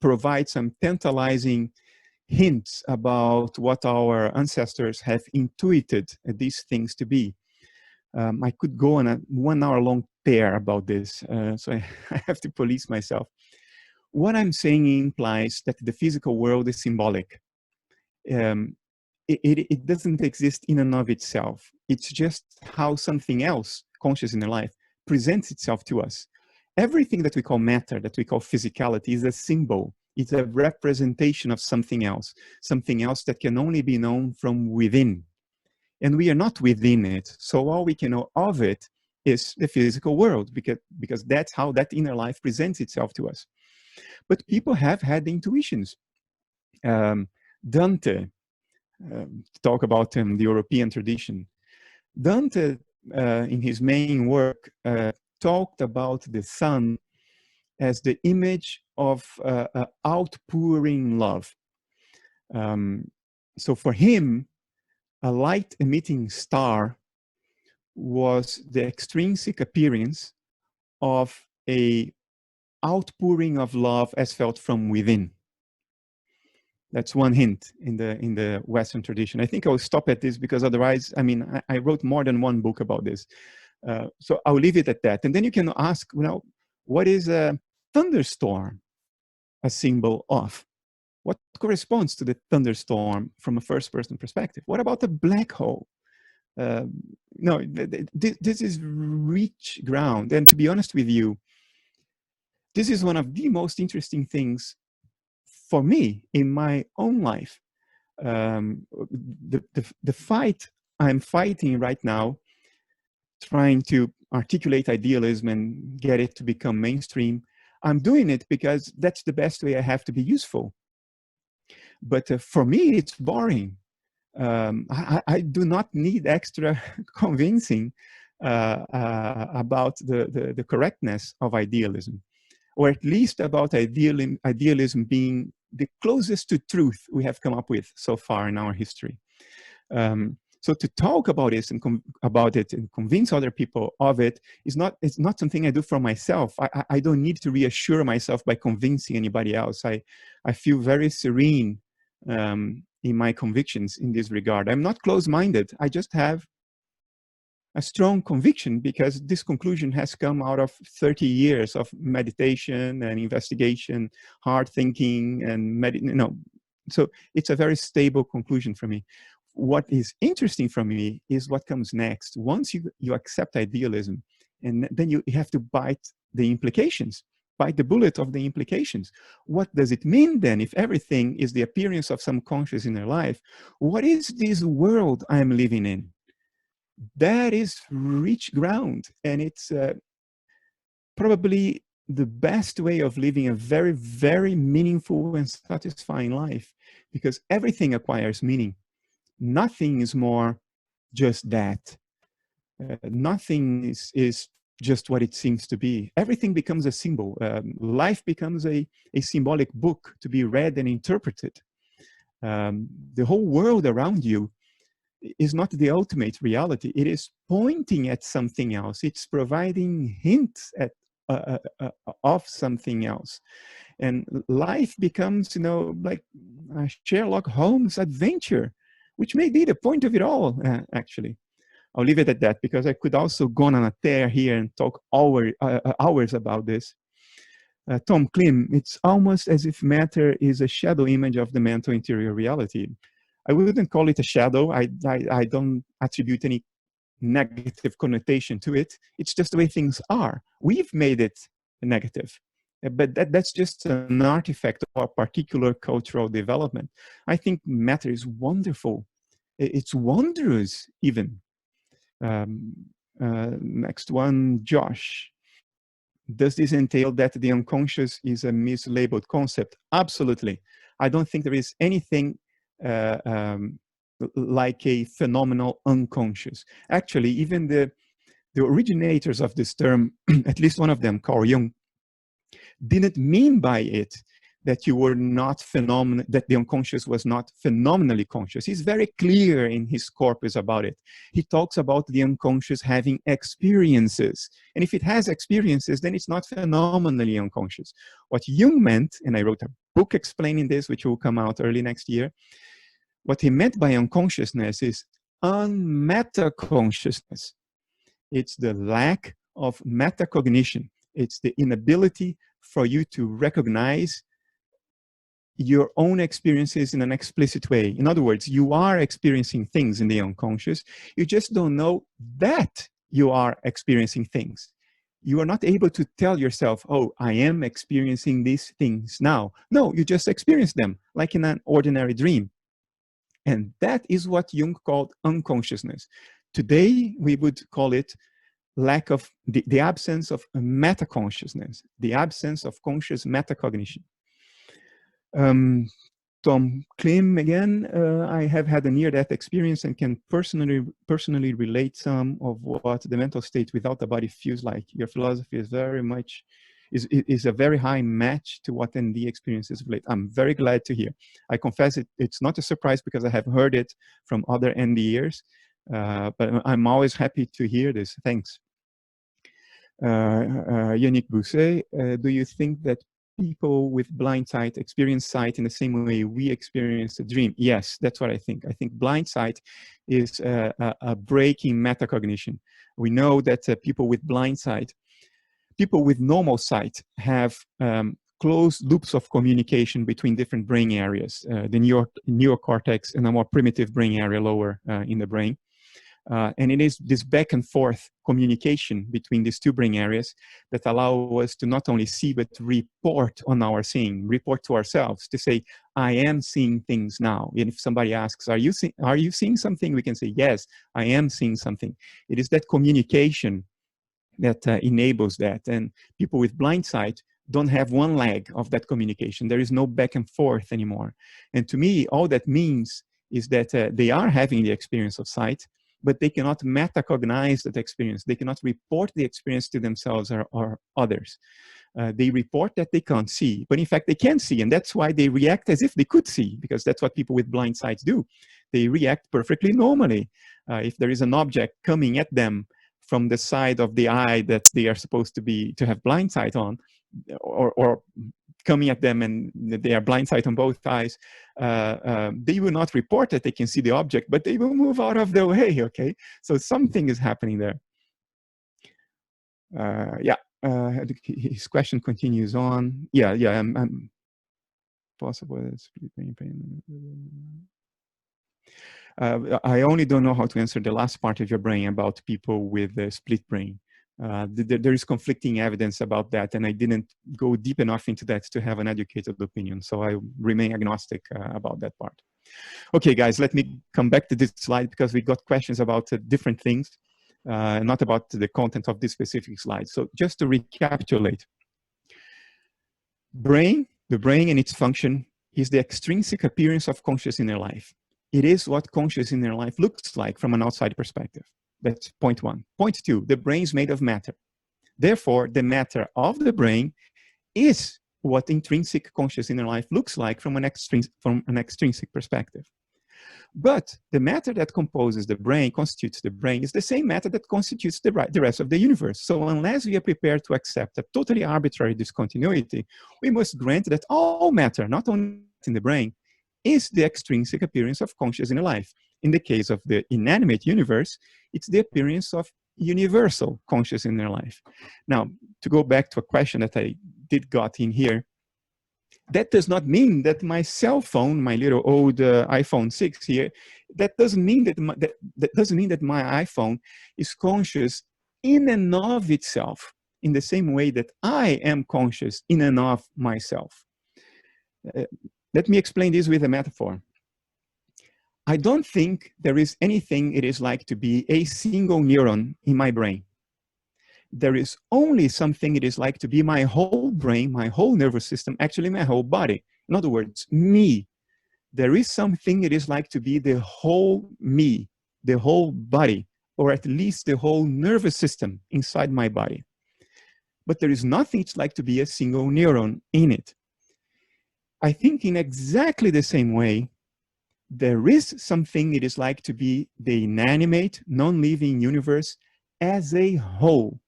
provide some tantalizing hints about what our ancestors have intuited these things to be. I could go on a 1 hour long tear about this, so I have to police myself. What I'm saying implies that the physical world is symbolic. It doesn't exist in and of itself. It's just how something else, conscious inner life, presents itself to us. Everything that we call matter, that we call physicality, is a symbol. It's a representation of something else that can only be known from within. And we are not within it. So all we can know of it is the physical world, because that's how that inner life presents itself to us. But people have had intuitions. Dante, talk about the European tradition. Dante, in his main work, talked about the sun as the image of outpouring love. So for him, a light-emitting star was the extrinsic appearance of a outpouring of love as felt from within. That's one hint in the Western tradition. I think I'll stop at this, because otherwise, I mean, I wrote more than one book about this. So I'll leave it at that. And then you can ask, well, what is a thunderstorm a symbol of? What corresponds to the thunderstorm from a first-person perspective? What about the black hole? No, this is rich ground. And to be honest with you, this is one of the most interesting things for me in my own life. The fight I'm fighting right now, trying to articulate idealism and get it to become mainstream, I'm doing it because that's the best way I have to be useful. But for me, it's boring. I do not need extra convincing about the correctness of idealism, or at least about idealism being the closest to truth we have come up with so far in our history. So to talk about this and convince other people of it it's not something I do for myself. I don't need to reassure myself by convincing anybody else. I feel very serene in my convictions in this regard. I'm not close-minded. I just have a strong conviction, because this conclusion has come out of 30 years of meditation and investigation, hard thinking, and so it's a very stable conclusion for me. What is interesting for me is what comes next. Once you accept idealism, and then you have to bite the implications, bite the bullet of the implications. What does it mean then, if everything is the appearance of some conscious inner life? What is this world I'm living in? That is rich ground, and it's probably the best way of living a very, very meaningful and satisfying life, because everything acquires meaning. Nothing is more just that. Nothing is just what it seems to be. Everything becomes a symbol. Life becomes a symbolic book to be read and interpreted. The whole world around you is not the ultimate reality. It is pointing at something else. It's providing hints at of something else. And life becomes, like a Sherlock Holmes adventure, which may be the point of it all, actually. I'll leave it at that, because I could also go on a tear here and talk hours about this. Tom Klim, it's almost as if matter is a shadow image of the mental interior reality. I wouldn't call it a shadow. I don't attribute any negative connotation to it. It's just the way things are. We've made it negative, but that's just an artifact of our particular cultural development. I think matter is wonderful. It's wondrous, even. Next one, Josh. Does this entail that the unconscious is a mislabeled concept? Absolutely. I don't think there is anything like a phenomenal unconscious. Actually, even the originators of this term, at least one of them, Carl Jung, didn't mean by it that you were not that the unconscious was not phenomenally conscious. He's very clear in his corpus about it. He talks about the unconscious having experiences. And if it has experiences, then it's not phenomenally unconscious. What Jung meant, and I wrote a book explaining this, which will come out early next year, what he meant by unconsciousness is unmetaconsciousness. It's the lack of metacognition. It's the inability for you to recognize your own experiences in an explicit way. In other words, you are experiencing things in the unconscious. You just don't know that you are experiencing things. You are not able to tell yourself, oh, I am experiencing these things now. No, you just experience them like in an ordinary dream. And that is what Jung called unconsciousness. Today, we would call it lack of the absence of metaconsciousness, the absence of conscious metacognition. Tom Klim again, I have had a near-death experience and can personally relate some of what the mental state without the body feels like. Your philosophy is very much, is a very high match to what ND experiences relate. I'm very glad to hear. I confess it's not a surprise because I have heard it from other NDers, but I'm always happy to hear this. Thanks. Yannick Bousset, do you think that people with blind sight experience sight in the same way we experience a dream? Yes, that's what I think. I think blind sight is a break in metacognition. We know that people with blind sight, people with normal sight have closed loops of communication between different brain areas, the neocortex and a more primitive brain area lower in the brain. And it is this back and forth communication between these two brain areas that allow us to not only see, but report on our seeing, report to ourselves to say, I am seeing things now. And if somebody asks, are you seeing something? We can say, yes, I am seeing something. It is that communication that enables that. And people with blind sight don't have one leg of that communication. There is no back and forth anymore. And to me, all that means is that they are having the experience of sight, but they cannot metacognize that experience. They cannot report the experience to themselves or others. They report that they can't see, but in fact they can see, and that's why they react as if they could see, because that's what people with blind sights do. They react perfectly normally. If there is an object coming at them from the side of the eye that they are supposed to have blind sight on, or coming at them and they are blindsided on both eyes, they will not report that they can see the object, but they will move out of their way, okay? So something is happening there. His question continues on. I'm possible. I only don't know how to answer the last part of your brain about people with a split brain. There is conflicting evidence about that, and I didn't go deep enough into that to have an educated opinion, so I remain agnostic about that part. Okay, guys, let me come back to this slide because we got questions about different things, not about the content of this specific slide. So just to recapitulate, the brain and its function is the extrinsic appearance of conscious inner life. It is what conscious inner life looks like from an outside perspective. That's point one. Point two, the brain is made of matter. Therefore, the matter of the brain is what intrinsic conscious inner life looks like from an extrinsic perspective. But the matter that composes the brain, constitutes the brain, is the same matter that constitutes the rest of the universe. So unless we are prepared to accept a totally arbitrary discontinuity, we must grant that all matter, not only in the brain, is the extrinsic appearance of conscious inner life. In the case of the inanimate universe, it's the appearance of universal conscious inner life. Now, to go back to a question that I did got in here, that does not mean that my cell phone, my little old iPhone 6 here, that doesn't mean that my iPhone is conscious in and of itself, in the same way that I am conscious in and of myself. Let me explain this with a metaphor. I don't think there is anything it is like to be a single neuron in my brain. There is only something it is like to be my whole brain, my whole nervous system, actually my whole body. In other words, me. There is something it is like to be the whole me, the whole body, or at least the whole nervous system inside my body. But there is nothing it's like to be a single neuron in it. I think in exactly the same way, there is something it is like to be the inanimate, non-living universe as a whole.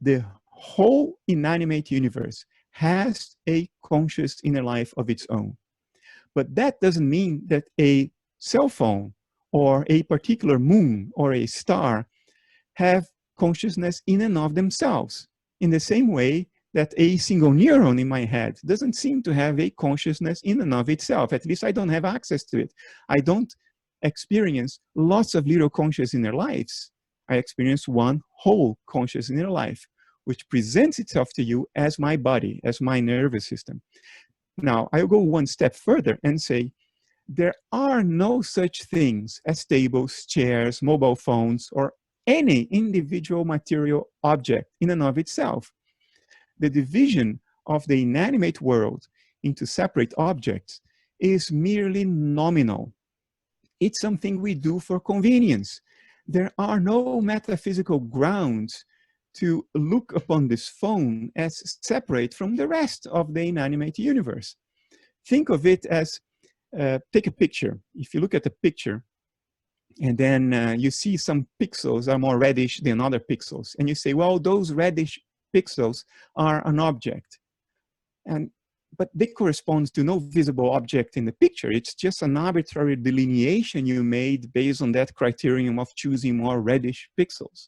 The whole inanimate universe has a conscious inner life of its own. But that doesn't mean that a cell phone or a particular moon or a star have consciousness in and of themselves, in the same way that a single neuron in my head doesn't seem to have a consciousness in and of itself. At least I don't have access to it. I don't experience lots of little conscious inner lives. I experience one whole conscious inner life, which presents itself to you as my body, as my nervous system. Now, I'll go one step further and say, there are no such things as tables, chairs, mobile phones, or any individual material object in and of itself. The division of the inanimate world into separate objects is merely nominal. It's something we do for convenience. There are no metaphysical grounds to look upon this phone as separate from the rest of the inanimate universe. Think of it as, take a picture. If you look at a picture, and then you see some pixels are more reddish than other pixels, and you say, well, those reddish pixels are an object. But they correspond to no visible object in the picture. It's just an arbitrary delineation you made based on that criterion of choosing more reddish pixels.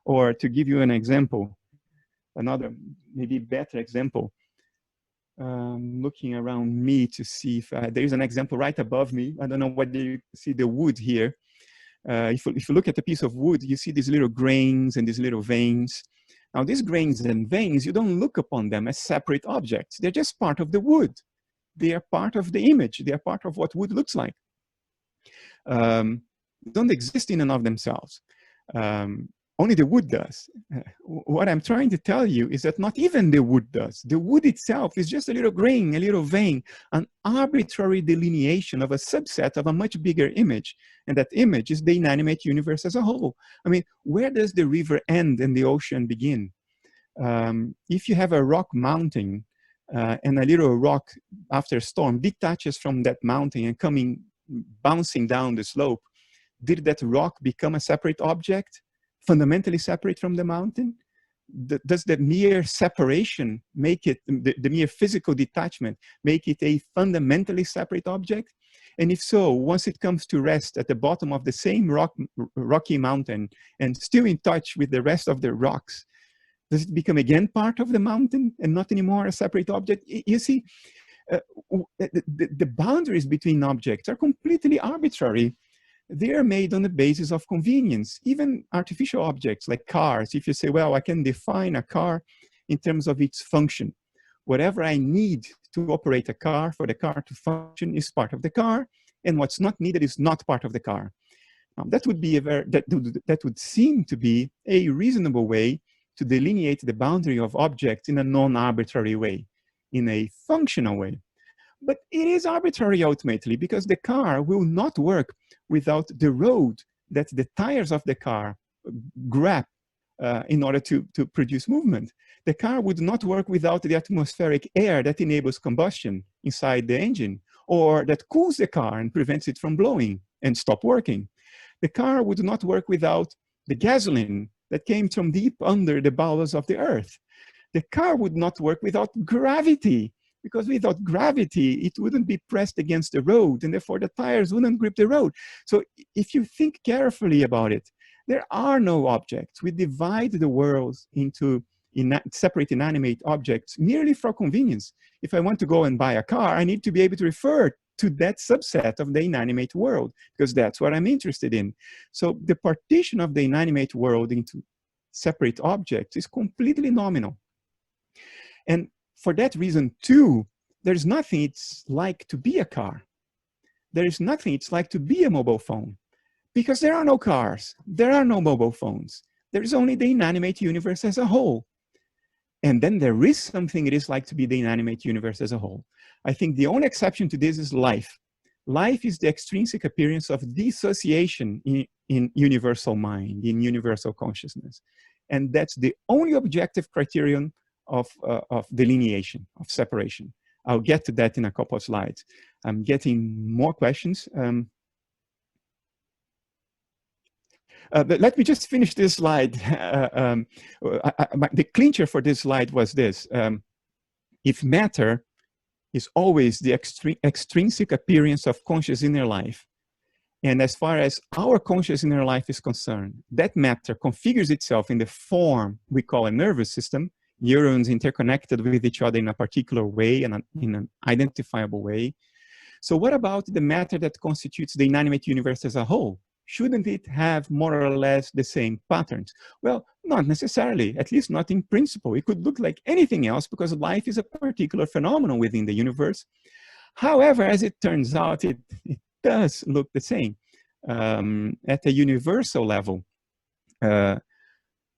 Or to give you an example, another maybe better example, looking around me to see if there is an example right above me. I don't know whether you see the wood here. If you look at a piece of wood, you see these little grains and these little veins. Now, these grains and veins, you don't look upon them as separate objects. They're just part of the wood. They are part of the image. They are part of what wood looks like. They don't exist in and of themselves. Only the wood does. What I'm trying to tell you is that not even the wood does. The wood itself is just a little grain, a little vein, an arbitrary delineation of a subset of a much bigger image. And that image is the inanimate universe as a whole. I mean, where does the river end and the ocean begin? If you have a rock mountain and a little rock after a storm detaches from that mountain and bouncing down the slope, did that rock become a separate object? Fundamentally separate from the mountain? does the mere separation make it, the mere physical detachment, make it a fundamentally separate object? And if so, once it comes to rest at the bottom of the same rocky mountain and still in touch with the rest of the rocks, does it become again part of the mountain and not anymore a separate object? You see, the boundaries between objects are completely arbitrary. They are made on the basis of convenience. Even artificial objects like cars, if you say, well, I can define a car in terms of its function. Whatever I need to operate a car for the car to function is part of the car, and what's not needed is not part of the car. That would be that would seem to be a reasonable way to delineate the boundary of objects in a non-arbitrary way, in a functional way. But it is arbitrary ultimately, because the car will not work without the road that the tires of the car grab in order to produce movement. The car would not work without the atmospheric air that enables combustion inside the engine, or that cools the car and prevents it from blowing and stop working. The car would not work without the gasoline that came from deep under the bowels of the earth. The car would not work without gravity, because without gravity, it wouldn't be pressed against the road, and therefore the tires wouldn't grip the road. So if you think carefully about it, there are no objects. We divide the world into separate inanimate objects merely for convenience. If I want to go and buy a car, I need to be able to refer to that subset of the inanimate world, because that's what I'm interested in. So the partition of the inanimate world into separate objects is completely nominal. And for that reason, too, there's nothing it's like to be a car. There is nothing it's like to be a mobile phone, because there are no cars, there are no mobile phones. There is only the inanimate universe as a whole. And then there is something it is like to be the inanimate universe as a whole. I think the only exception to this is life. Life is the extrinsic appearance of dissociation in universal mind, in universal consciousness. And that's the only objective criterion of delineation, of separation. I'll get to that in a couple of slides. I'm getting more questions. But let me just finish this slide. The clincher for this slide was this. If matter is always the extrinsic appearance of conscious inner life, and as far as our conscious inner life is concerned, that matter configures itself in the form we call a nervous system, neurons interconnected with each other in a particular way and in an identifiable way. So what about the matter that constitutes the inanimate universe as a whole? Shouldn't it have more or less the same patterns? Well, not necessarily, at least not in principle. It could look like anything else, because life is a particular phenomenon within the universe. However, as it turns out, it does look the same. At a universal level,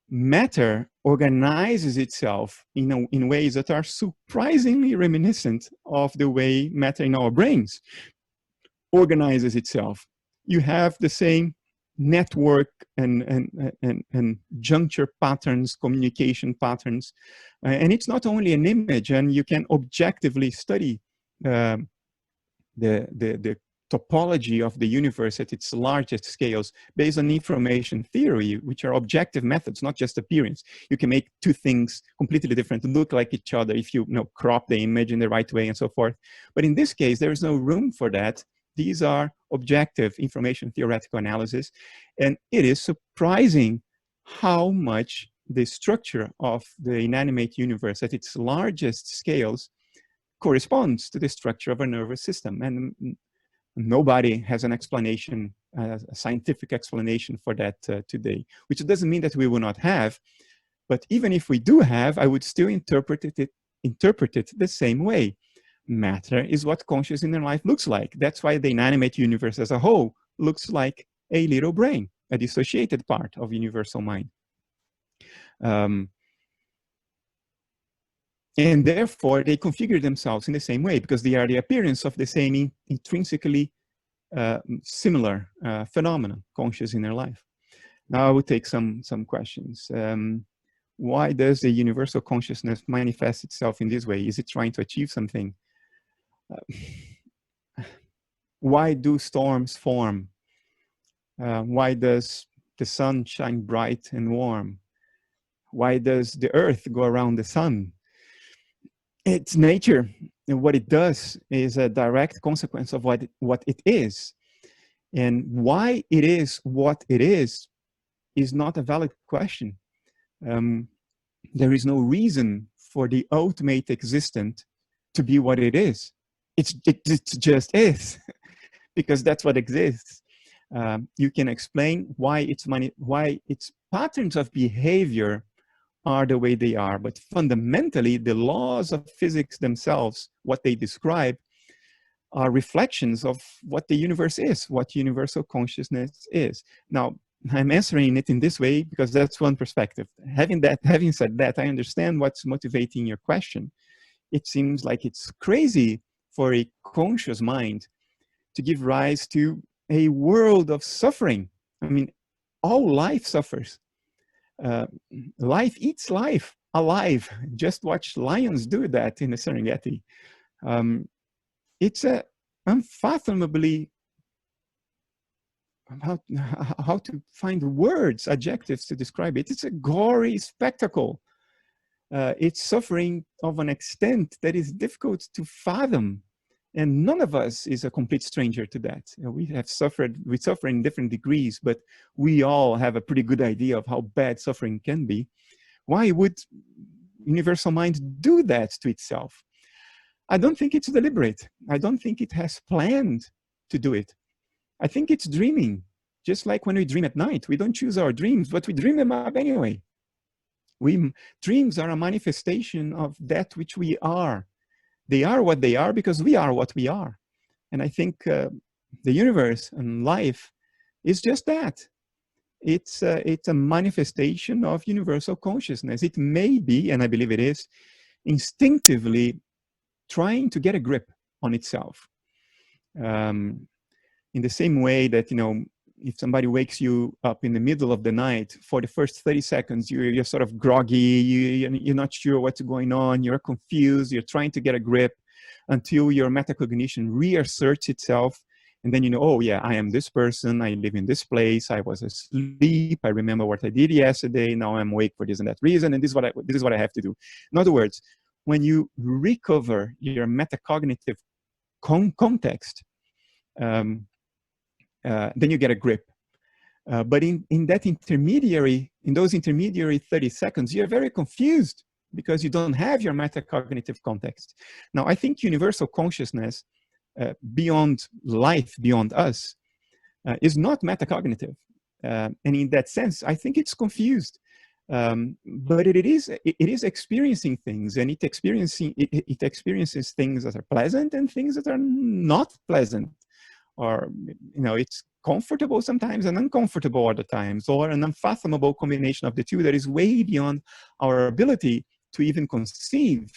matter organizes itself in ways that are surprisingly reminiscent of the way matter in our brains organizes itself. You have the same network and juncture patterns, communication patterns. And it's not only an image, and you can objectively study the topology of the universe at its largest scales based on information theory, which are objective methods, not just appearance. You can make two things completely different look like each other if you crop the image in the right way and so forth. But in this case, there is no room for that. These are objective information theoretical analysis. And it is surprising how much the structure of the inanimate universe at its largest scales corresponds to the structure of a nervous system. And nobody has an explanation, a scientific explanation for that today, which doesn't mean that we will not have. But even if we do have, I would still interpret it the same way. Matter is what conscious inner life looks like. That's why the inanimate universe as a whole looks like a little brain, a dissociated part of universal mind. And therefore, they configure themselves in the same way, because they are the appearance of the same intrinsically similar phenomenon, conscious inner life. Now I will take some questions. Why does the universal consciousness manifest itself in this way? Is it trying to achieve something? Why do storms form? Why does the sun shine bright and warm? Why does the earth go around the sun? It's nature. And what it does is a direct consequence of what it is. And why it is what it is not a valid question. There is no reason for the ultimate existent to be what it is. It just is, because that's what exists. You can explain why its patterns of behavior are the way they are, but fundamentally the laws of physics themselves, what they describe, are reflections of what the universe is, what universal consciousness is. Now, I'm answering it in this way because that's one perspective. Having said that, I understand what's motivating your question. It seems like it's crazy for a conscious mind to give rise to a world of suffering. I mean, all life suffers. Life eats life alive. Just watch lions do that in the Serengeti. It's a unfathomably, how to find words, adjectives to describe it. It's a gory spectacle. It's suffering of an extent that is difficult to fathom. And none of us is a complete stranger to that. We suffer in different degrees, but we all have a pretty good idea of how bad suffering can be. Why would universal mind do that to itself? I don't think it's deliberate. I don't think it has planned to do it. I think it's dreaming. Just like when we dream at night, we don't choose our dreams, but we dream them up anyway. Dreams are a manifestation of that which we are. They are what they are because we are what we are. And I think the universe and life is just that. It's a manifestation of universal consciousness. It may be, and I believe it is, instinctively trying to get a grip on itself. In the same way that, you know, if somebody wakes you up in the middle of the night, for the first 30 seconds, you're sort of groggy, you're not sure what's going on, you're confused, you're trying to get a grip until your metacognition reasserts itself. And then you know, oh yeah, I am this person, I live in this place, I was asleep, I remember what I did yesterday, now I'm awake for this and that reason, and this is what I have to do. In other words, when you recover your metacognitive context, then you get a grip. But in those intermediary 30 seconds, you're very confused because you don't have your metacognitive context. Now, I think universal consciousness, beyond life, beyond us, is not metacognitive. And in that sense, I think it's confused. But it is experiencing things, and it experiences things that are pleasant and things that are not pleasant. Or, you know, it's comfortable sometimes and uncomfortable other times, or an unfathomable combination of the two that is way beyond our ability to even conceive.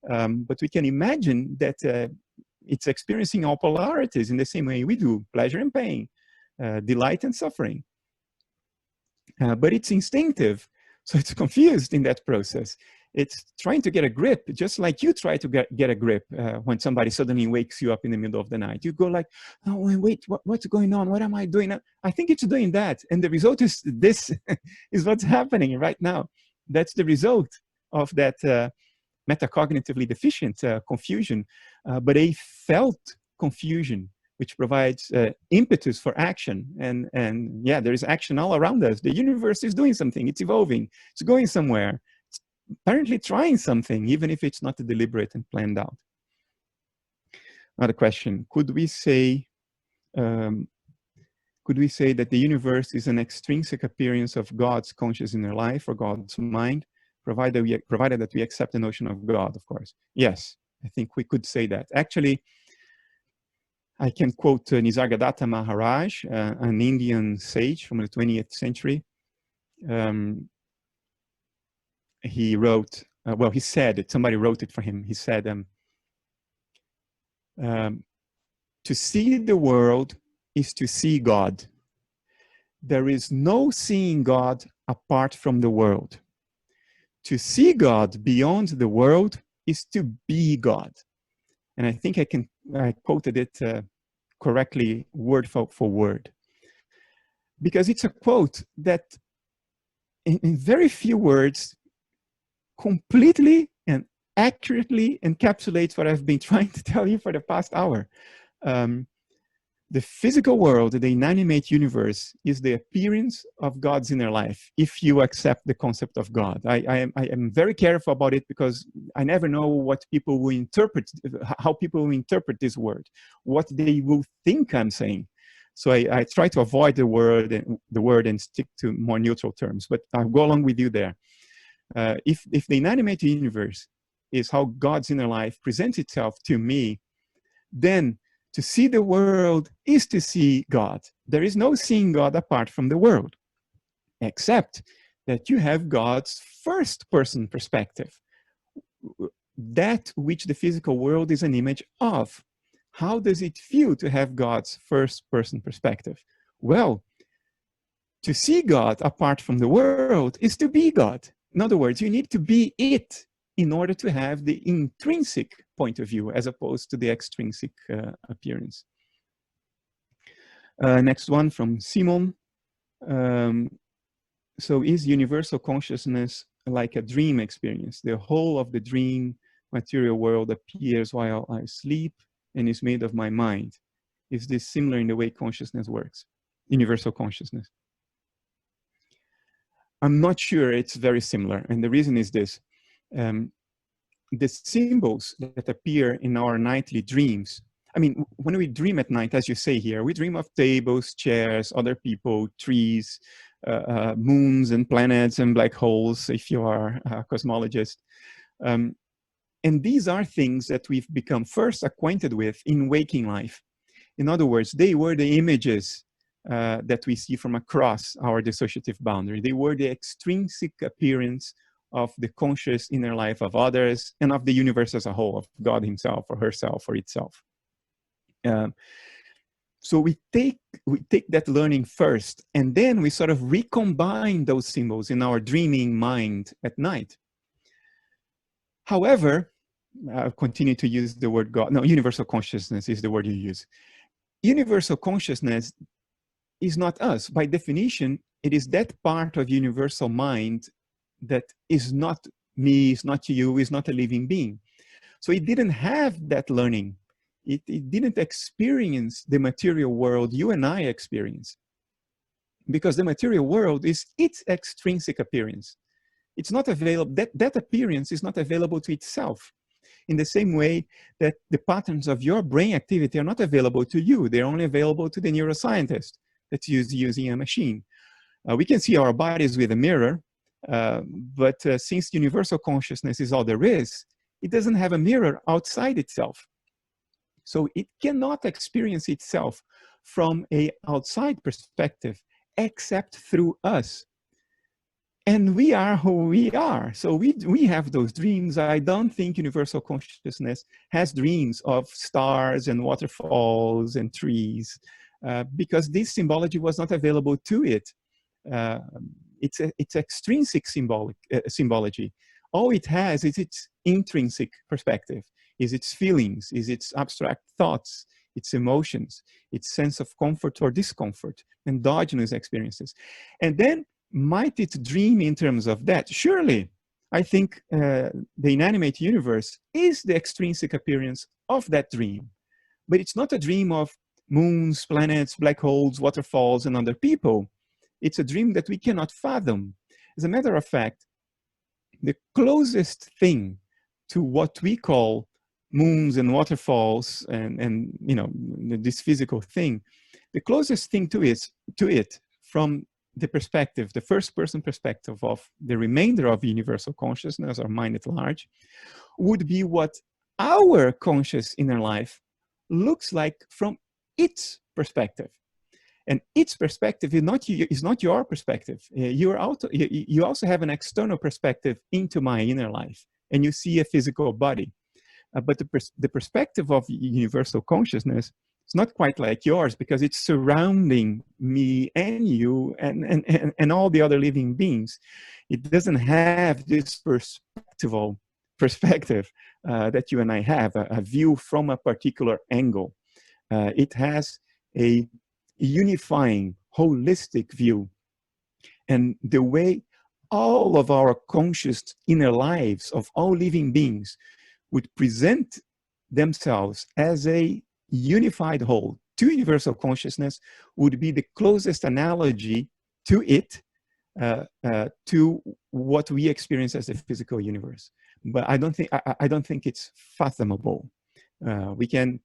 But we can imagine that it's experiencing all polarities in the same way we do, pleasure and pain, delight and suffering. But it's instinctive, so it's confused in that process. It's trying to get a grip, just like you try to get a grip when somebody suddenly wakes you up in the middle of the night. You go like, oh, wait, what's going on? What am I doing? I think it's doing that. And the result is this, is what's happening right now. That's the result of that metacognitively deficient confusion, but a felt confusion, which provides impetus for action. And yeah, there is action all around us. The universe is doing something, it's evolving, it's going somewhere. Apparently trying something, even if it's not deliberate and planned out. Another question: could we say that the universe is an extrinsic appearance of God's conscious inner life or God's mind, provided that we accept the notion of God, of course? Yes, I think we could say that. Actually, I can quote Nisargadatta Maharaj, an Indian sage from the 20th century. He wrote, well, he said it, somebody wrote it for him. He said, to see the world is to see God. There is no seeing God apart from the world. To see God beyond the world is to be God. And I think I quoted it correctly, word for word. Because it's a quote that in very few words, completely and accurately encapsulates what I've been trying to tell you for the past hour. The physical world, the inanimate universe, is the appearance of God's inner life, if you accept the concept of God. I am very careful about it because I never know what people will interpret, how people will interpret this word, what they will think I'm saying. So I try to avoid the word and stick to more neutral terms, but I'll go along with you there. If the inanimate universe is how God's inner life presents itself to me, then to see the world is to see God. There is no seeing God apart from the world, except that you have God's first person perspective, that which the physical world is an image of. How does it feel to have God's first person perspective? Well, to see God apart from the world is to be God. In other words, you need to be it in order to have the intrinsic point of view as opposed to the extrinsic appearance. Next one from Simon. So is universal consciousness like a dream experience? The whole of the dream material world appears while I sleep and is made of my mind. Is this similar in the way consciousness works? Universal consciousness. I'm not sure it's very similar, and the reason is this. The symbols that appear in our nightly dreams, I mean, when we dream at night, as you say here, we dream of tables, chairs, other people, trees, moons and planets and black holes, if you are a cosmologist. And these are things that we've become first acquainted with in waking life. In other words, they were the images that we see from across our dissociative boundary. They were the extrinsic appearance of the conscious inner life of others and of the universe as a whole, of God himself or herself or itself. So we take that learning first, and then we sort of recombine those symbols in our dreaming mind at night. However, I'll continue to use the word God. No, universal consciousness is the word you use. Universal consciousness is not us. By definition, it is that part of universal mind that is not me, is not you, is not a living being. So it didn't have that learning. It didn't experience the material world you and I experience, because the material world is its extrinsic appearance. It's not available, that appearance is not available to itself. In the same way that the patterns of your brain activity are not available to you, they're only available to the neuroscientist that's using a machine. We can see our bodies with a mirror, but since universal consciousness is all there is, it doesn't have a mirror outside itself. So it cannot experience itself from an outside perspective, except through us. And we are who we are. So we have those dreams. I don't think universal consciousness has dreams of stars and waterfalls and trees, because this symbology was not available to it. It's extrinsic symbology. All it has is its intrinsic perspective, is its feelings, is its abstract thoughts, its emotions, its sense of comfort or discomfort, endogenous experiences. And then might it dream in terms of that? Surely, I think the inanimate universe is the extrinsic appearance of that dream. But it's not a dream of moons, planets, black holes, waterfalls, and other people. It's a dream that we cannot fathom. As a matter of fact, the closest thing to what we call moons and waterfalls and you know, this physical thing, the closest thing to it from the perspective, the first person perspective of the remainder of universal consciousness or mind at large, would be what our conscious inner life looks like from its perspective. And its perspective is not your perspective. You also have an external perspective into my inner life, and you see a physical body. But the perspective of universal consciousness is not quite like yours, because it's surrounding me and you and all the other living beings. It doesn't have this perspective that you and I have, a view from a particular angle. It has a unifying, holistic view. And the way all of our conscious inner lives of all living beings would present themselves as a unified whole to universal consciousness would be the closest analogy to it, to what we experience as the physical universe. But I don't think it's fathomable. We can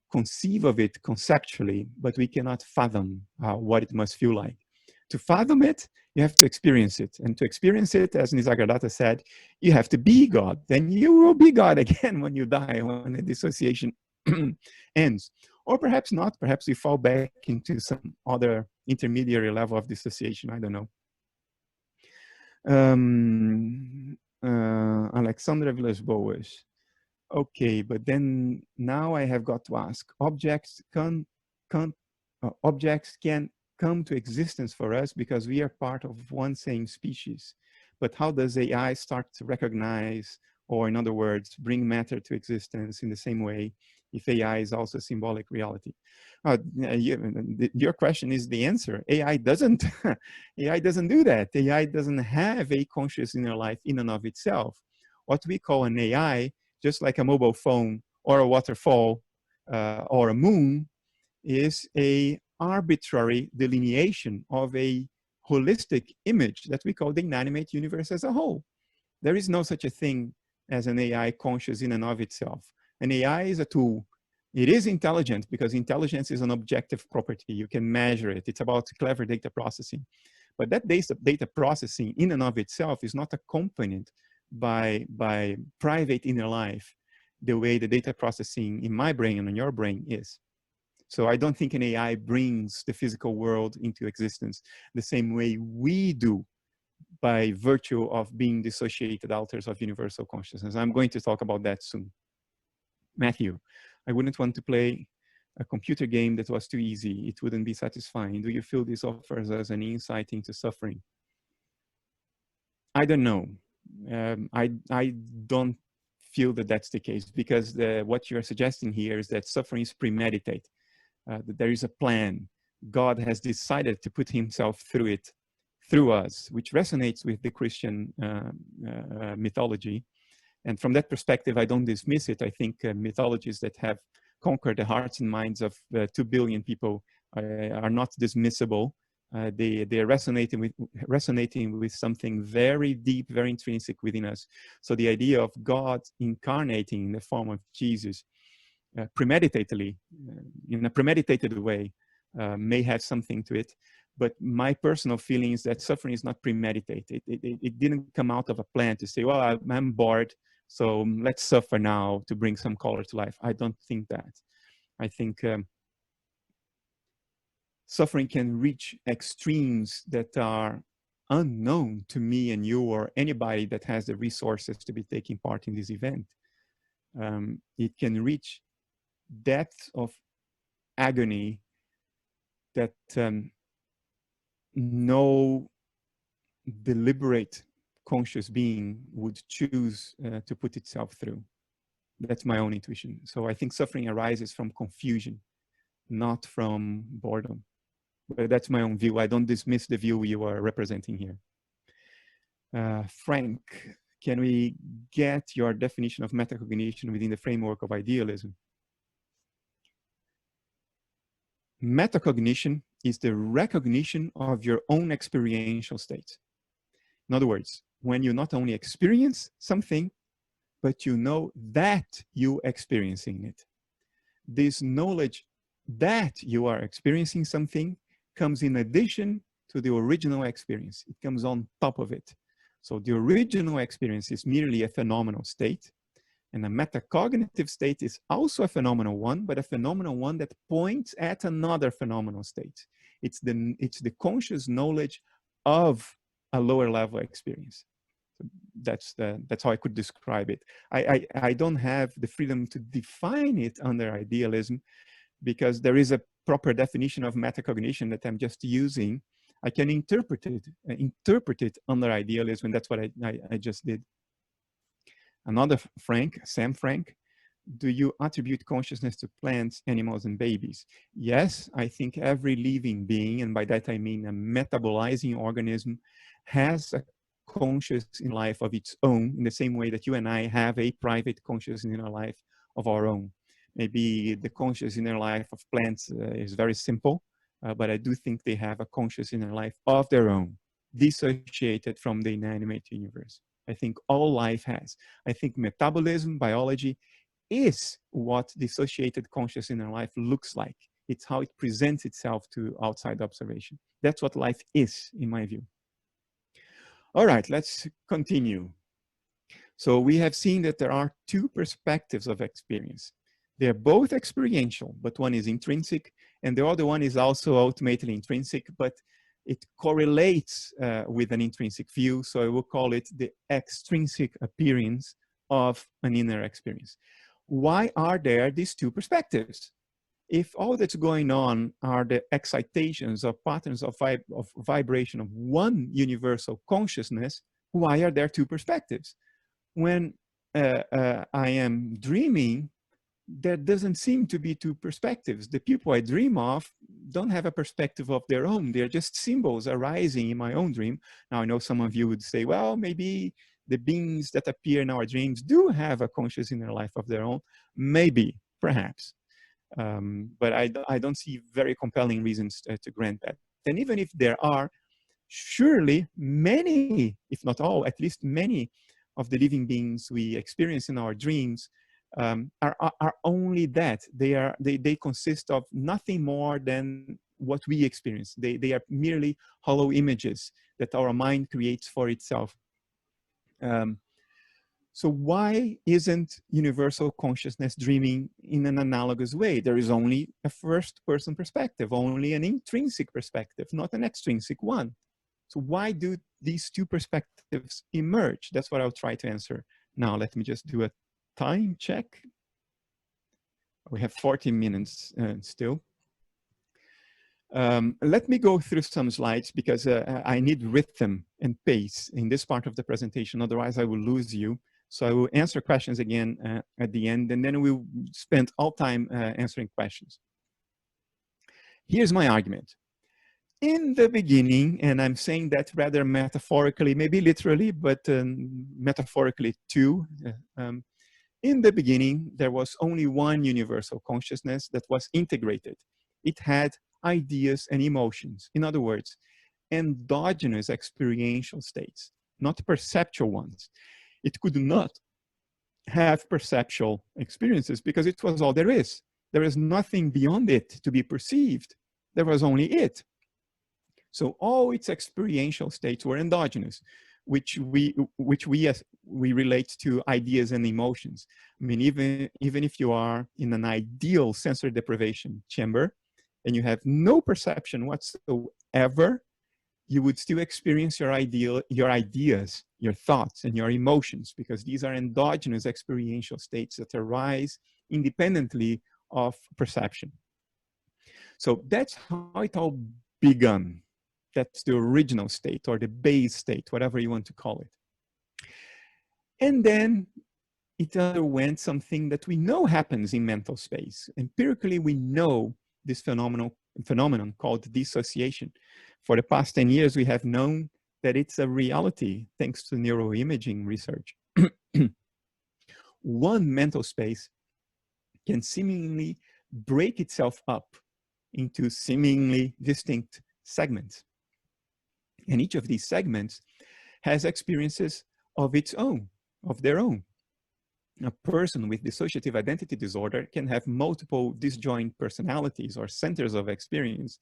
conceive of it conceptually, but we cannot fathom what it must feel like. To fathom it, you have to experience it. And to experience it, as Nisargadatta said, you have to be God. Then you will be God again when you die, when the dissociation ends. Or perhaps not. Perhaps you fall back into some other intermediary level of dissociation. I don't know. Alexandra Villas-Boas. Okay, but then now I have got to ask, objects can come to existence for us because we are part of one same species. But how does AI start to recognize, or in other words, bring matter to existence in the same way if AI is also symbolic reality? Your question is the answer. AI doesn't, AI doesn't do that. AI doesn't have a conscious inner life in and of itself. What we call an AI, just like a mobile phone or a waterfall or a moon, is a arbitrary delineation of a holistic image that we call the inanimate universe as a whole. There is no such a thing as an AI conscious in and of itself. An AI is a tool. It is intelligent because intelligence is an objective property. You can measure it. It's about clever data processing. But that data processing in and of itself is not accompanied by private inner life the way the data processing in my brain and in your brain is. So I don't think an AI brings the physical world into existence the same way we do by virtue of being dissociated alters of universal consciousness. I'm going to talk about that soon. Matthew, I wouldn't want to play a computer game that was too easy. It wouldn't be satisfying. Do you feel this offers us an insight into suffering? I don't know. I don't feel that that's the case because what you're suggesting here is that suffering is premeditated. That there is a plan. God has decided to put himself through it, through us, which resonates with the Christian mythology. And from that perspective, I don't dismiss it. I think mythologies that have conquered the hearts and minds of 2 billion people are not dismissible. They're resonating with something very deep, very intrinsic within us. So the idea of God incarnating in the form of Jesus premeditatedly, in a premeditated way, may have something to it. But my personal feeling is that suffering is not premeditated. It didn't come out of a plan to say, well, I'm bored, so let's suffer now to bring some color to life. I don't think that. I think suffering can reach extremes that are unknown to me and you or anybody that has the resources to be taking part in this event. It can reach depths of agony that no deliberate conscious being would choose to put itself through. That's my own intuition. So I think suffering arises from confusion, not from boredom. But that's my own view. I don't dismiss the view you are representing here. Frank, can we get your definition of metacognition within the framework of idealism? Metacognition is the recognition of your own experiential state. In other words, when you not only experience something, but you know that you're experiencing it. This knowledge that you are experiencing something comes in addition to the original experience. It comes on top of it. So the original experience is merely a phenomenal state, and a metacognitive state is also a phenomenal one, but a phenomenal one that points at another phenomenal state. It's the conscious knowledge of a lower level experience. So that's how I could describe it. I don't have the freedom to define it under idealism because there is a proper definition of metacognition that I'm just using. I can interpret it under idealism, and that's what I just did. Another Frank, Sam Frank, do you attribute consciousness to plants, animals, and babies? Yes, I think every living being, and by that I mean a metabolizing organism, has a conscious in life of its own, in the same way that you and I have a private conscious inner life of our own. Maybe the conscious inner life of plants is very simple, but I do think they have a conscious inner life of their own, dissociated from the inanimate universe. I think all life has. I think metabolism, biology, is what dissociated conscious inner life looks like. It's how it presents itself to outside observation. That's what life is, in my view. All right, let's continue. So we have seen that there are two perspectives of experience. They're both experiential, but one is intrinsic, and the other one is also ultimately intrinsic, but it correlates with an intrinsic view. So I will call it the extrinsic appearance of an inner experience. Why are there these two perspectives? If all that's going on are the excitations or patterns of vibration of one universal consciousness, why are there two perspectives? When I am dreaming, there doesn't seem to be two perspectives. The people I dream of don't have a perspective of their own. They're just symbols arising in my own dream. Now, I know some of you would say, well, maybe the beings that appear in our dreams do have a conscious inner life of their own. Maybe, perhaps. But I don't see very compelling reasons to grant that. And even if there are, surely many, if not all, at least many of the living beings we experience in our dreams are only that. They consist of nothing more than what we experience. They are merely hollow images that our mind creates for itself. So why isn't universal consciousness dreaming in an analogous way? There is only a first-person perspective, only an intrinsic perspective, not an extrinsic one. So why do these two perspectives emerge? That's what I'll try to answer. Now, let me just do a time check. We have 40 minutes still. Let me go through some slides because I need rhythm and pace in this part of the presentation. Otherwise, I will lose you. So I will answer questions again at the end, and then we'll spend all time answering questions. Here's my argument. In the beginning, and I'm saying that rather metaphorically, maybe literally, but metaphorically too, in the beginning, there was only one universal consciousness that was integrated. It had ideas and emotions. In other words, endogenous experiential states, not perceptual ones. It could not have perceptual experiences because it was all there is. There is nothing beyond it to be perceived. There was only it. So all its experiential states were endogenous, which we relate to ideas and emotions. I mean, even if you are in an ideal sensory deprivation chamber and you have no perception whatsoever, you would still experience your ideas, your thoughts, and your emotions, because these are endogenous experiential states that arise independently of perception. So that's how it all began. That's the original state or the base state, whatever you want to call it. And then it underwent something that we know happens in mental space. Empirically, we know this phenomenon called dissociation. For the past 10 years, we have known that it's a reality thanks to neuroimaging research. One mental space can seemingly break itself up into seemingly distinct segments. And each of these segments has experiences of its own, of their own. A person with dissociative identity disorder can have multiple disjoint personalities or centers of experience,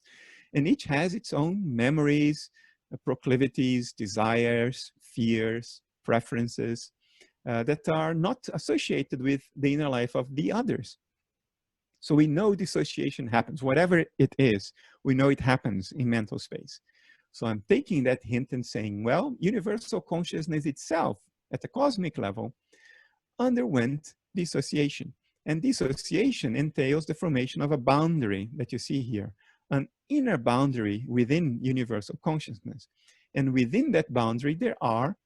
and each has its own memories, proclivities, desires, fears, preferences that are not associated with the inner life of the others. So we know dissociation happens, whatever it is, we know it happens in mental space. So I'm taking that hint and saying, well, universal consciousness itself at the cosmic level underwent dissociation. And dissociation entails the formation of a boundary that you see here, an inner boundary within universal consciousness. And within that boundary, there are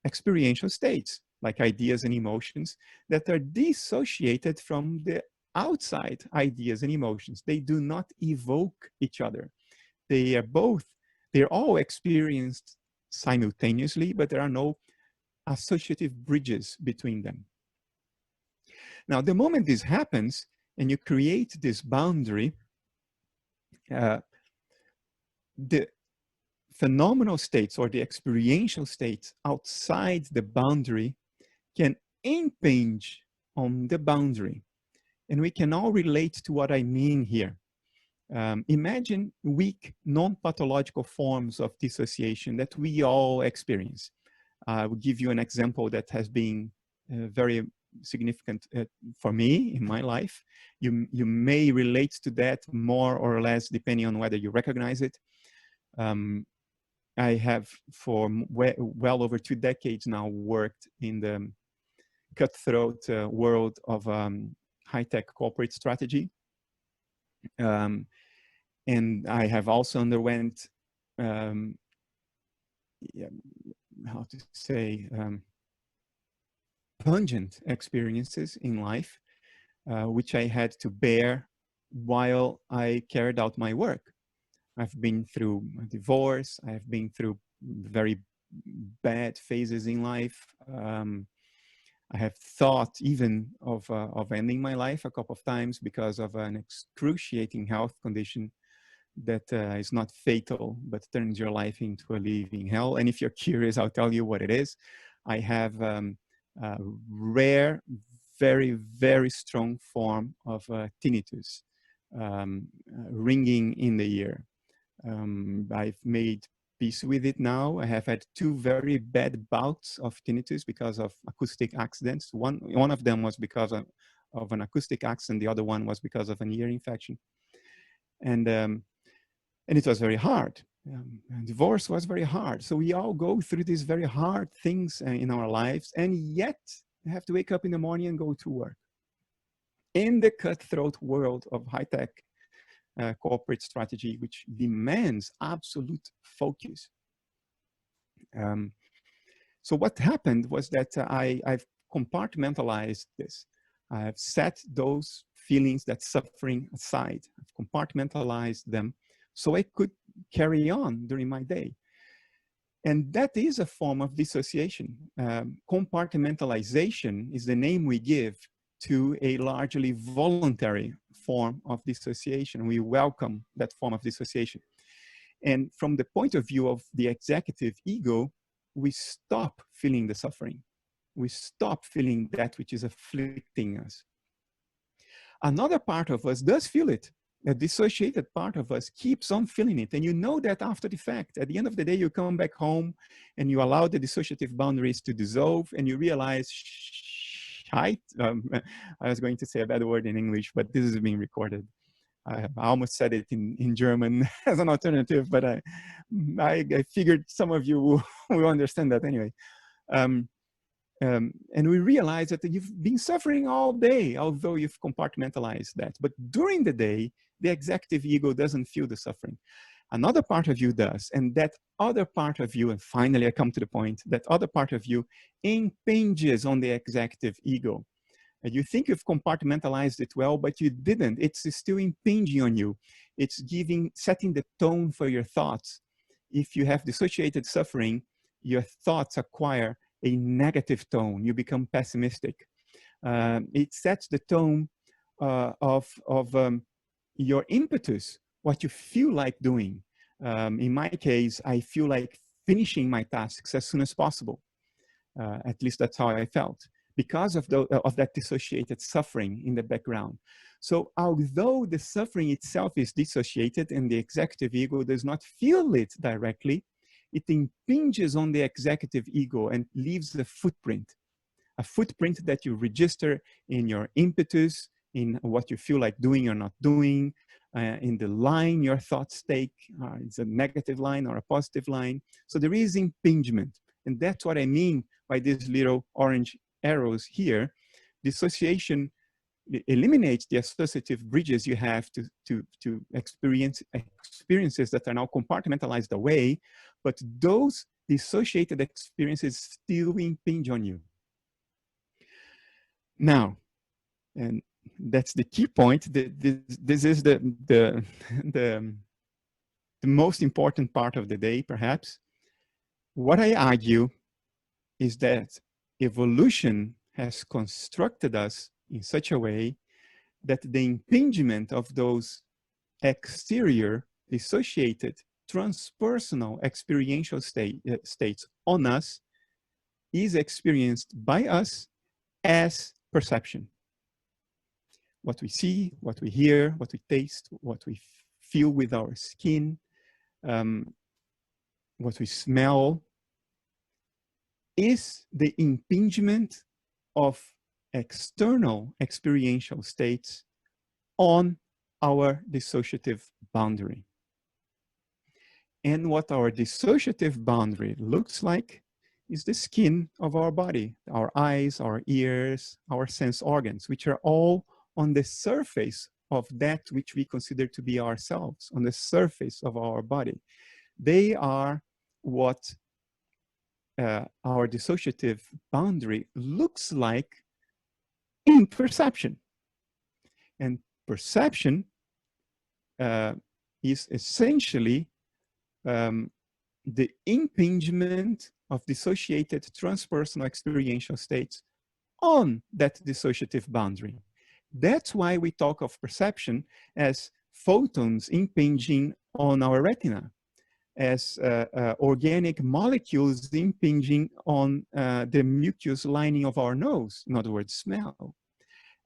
experiential states, like ideas and emotions, that are dissociated from the outside ideas and emotions. They do not evoke each other. They're all experienced simultaneously, but there are no associative bridges between them. Now, the moment this happens and you create this boundary, the phenomenal states or the experiential states outside the boundary can impinge on the boundary. And we can all relate to what I mean here. Imagine weak, non-pathological forms of dissociation that we all experience. I will give you an example that has been very significant for me in my life. You may relate to that more or less depending on whether you recognize it. I have for well over 2 decades now worked in the cutthroat world of high-tech corporate strategy. And I have also underwent, how to say, pungent experiences in life, which I had to bear while I carried out my work. I've been through a divorce. I've been through very bad phases in life. I have thought even of ending my life a couple of times because of an excruciating health condition that is not fatal, but turns your life into a living hell. And if you're curious, I'll tell you what it is. I have a rare, very, very strong form of tinnitus, ringing in the ear. I've made peace with it now. I have had 2 very bad bouts of tinnitus because of acoustic accidents. One of them was because of an acoustic accident. The other one was because of an ear infection. And it was very hard. Divorce was very hard. So we all go through these very hard things in our lives, and yet we have to wake up in the morning and go to work. In the cutthroat world of high-tech corporate strategy, which demands absolute focus. So what happened was that I've compartmentalized this. I've set those feelings, that suffering aside. I've compartmentalized them so I could carry on during my day. And that is a form of dissociation. Compartmentalization is the name we give to a largely voluntary form of dissociation. We welcome that form of dissociation. And from the point of view of the executive ego, we stop feeling the suffering. We stop feeling that which is afflicting us. Another part of us does feel it. A dissociated part of us keeps on feeling it. And you know that after the fact. At the end of the day, you come back home and you allow the dissociative boundaries to dissolve and you realize, I was going to say a bad word in English, but this is being recorded. I almost said it in German as an alternative, but I figured some of you will understand that anyway. And we realize that you've been suffering all day, although you've compartmentalized that. But during the day, the executive ego doesn't feel the suffering. Another part of you does. And that other part of you, and finally I come to the point, that other part of you impinges on the executive ego. And you think you've compartmentalized it well, but you didn't. It's still impinging on you. It's setting the tone for your thoughts. If you have dissociated suffering, your thoughts acquire a negative tone. You become pessimistic. It sets the tone of your impetus, what you feel like doing. In my case, I feel like finishing my tasks as soon as possible. At least that's how I felt, because of that dissociated suffering in the background. So although the suffering itself is dissociated and the executive ego does not feel it directly, it impinges on the executive ego and leaves a footprint that you register in your impetus, in what you feel like doing or not doing, in the line your thoughts take. It's a negative line or a positive line. So there is impingement. And that's what I mean by these little orange arrows here. Dissociation eliminates the associative bridges you have to experiences that are now compartmentalized away, but those dissociated experiences still impinge on you. Now, and that's the key point. This is the most important part of the day, perhaps. What I argue is that evolution has constructed us in such a way that the impingement of those exterior, dissociated, transpersonal experiential states on us is experienced by us as perception. What we see, what we hear, what we taste, what we feel with our skin, what we smell, is the impingement of external experiential states on our dissociative boundary. And what our dissociative boundary looks like is the skin of our body, our eyes, our ears, our sense organs, which are all on the surface of that which we consider to be ourselves, on the surface of our body. They are what our dissociative boundary looks like in perception. And perception is essentially the impingement of dissociated transpersonal experiential states on that dissociative boundary. That's why we talk of perception as photons impinging on our retina, as organic molecules impinging on the mucous lining of our nose, in other words, smell,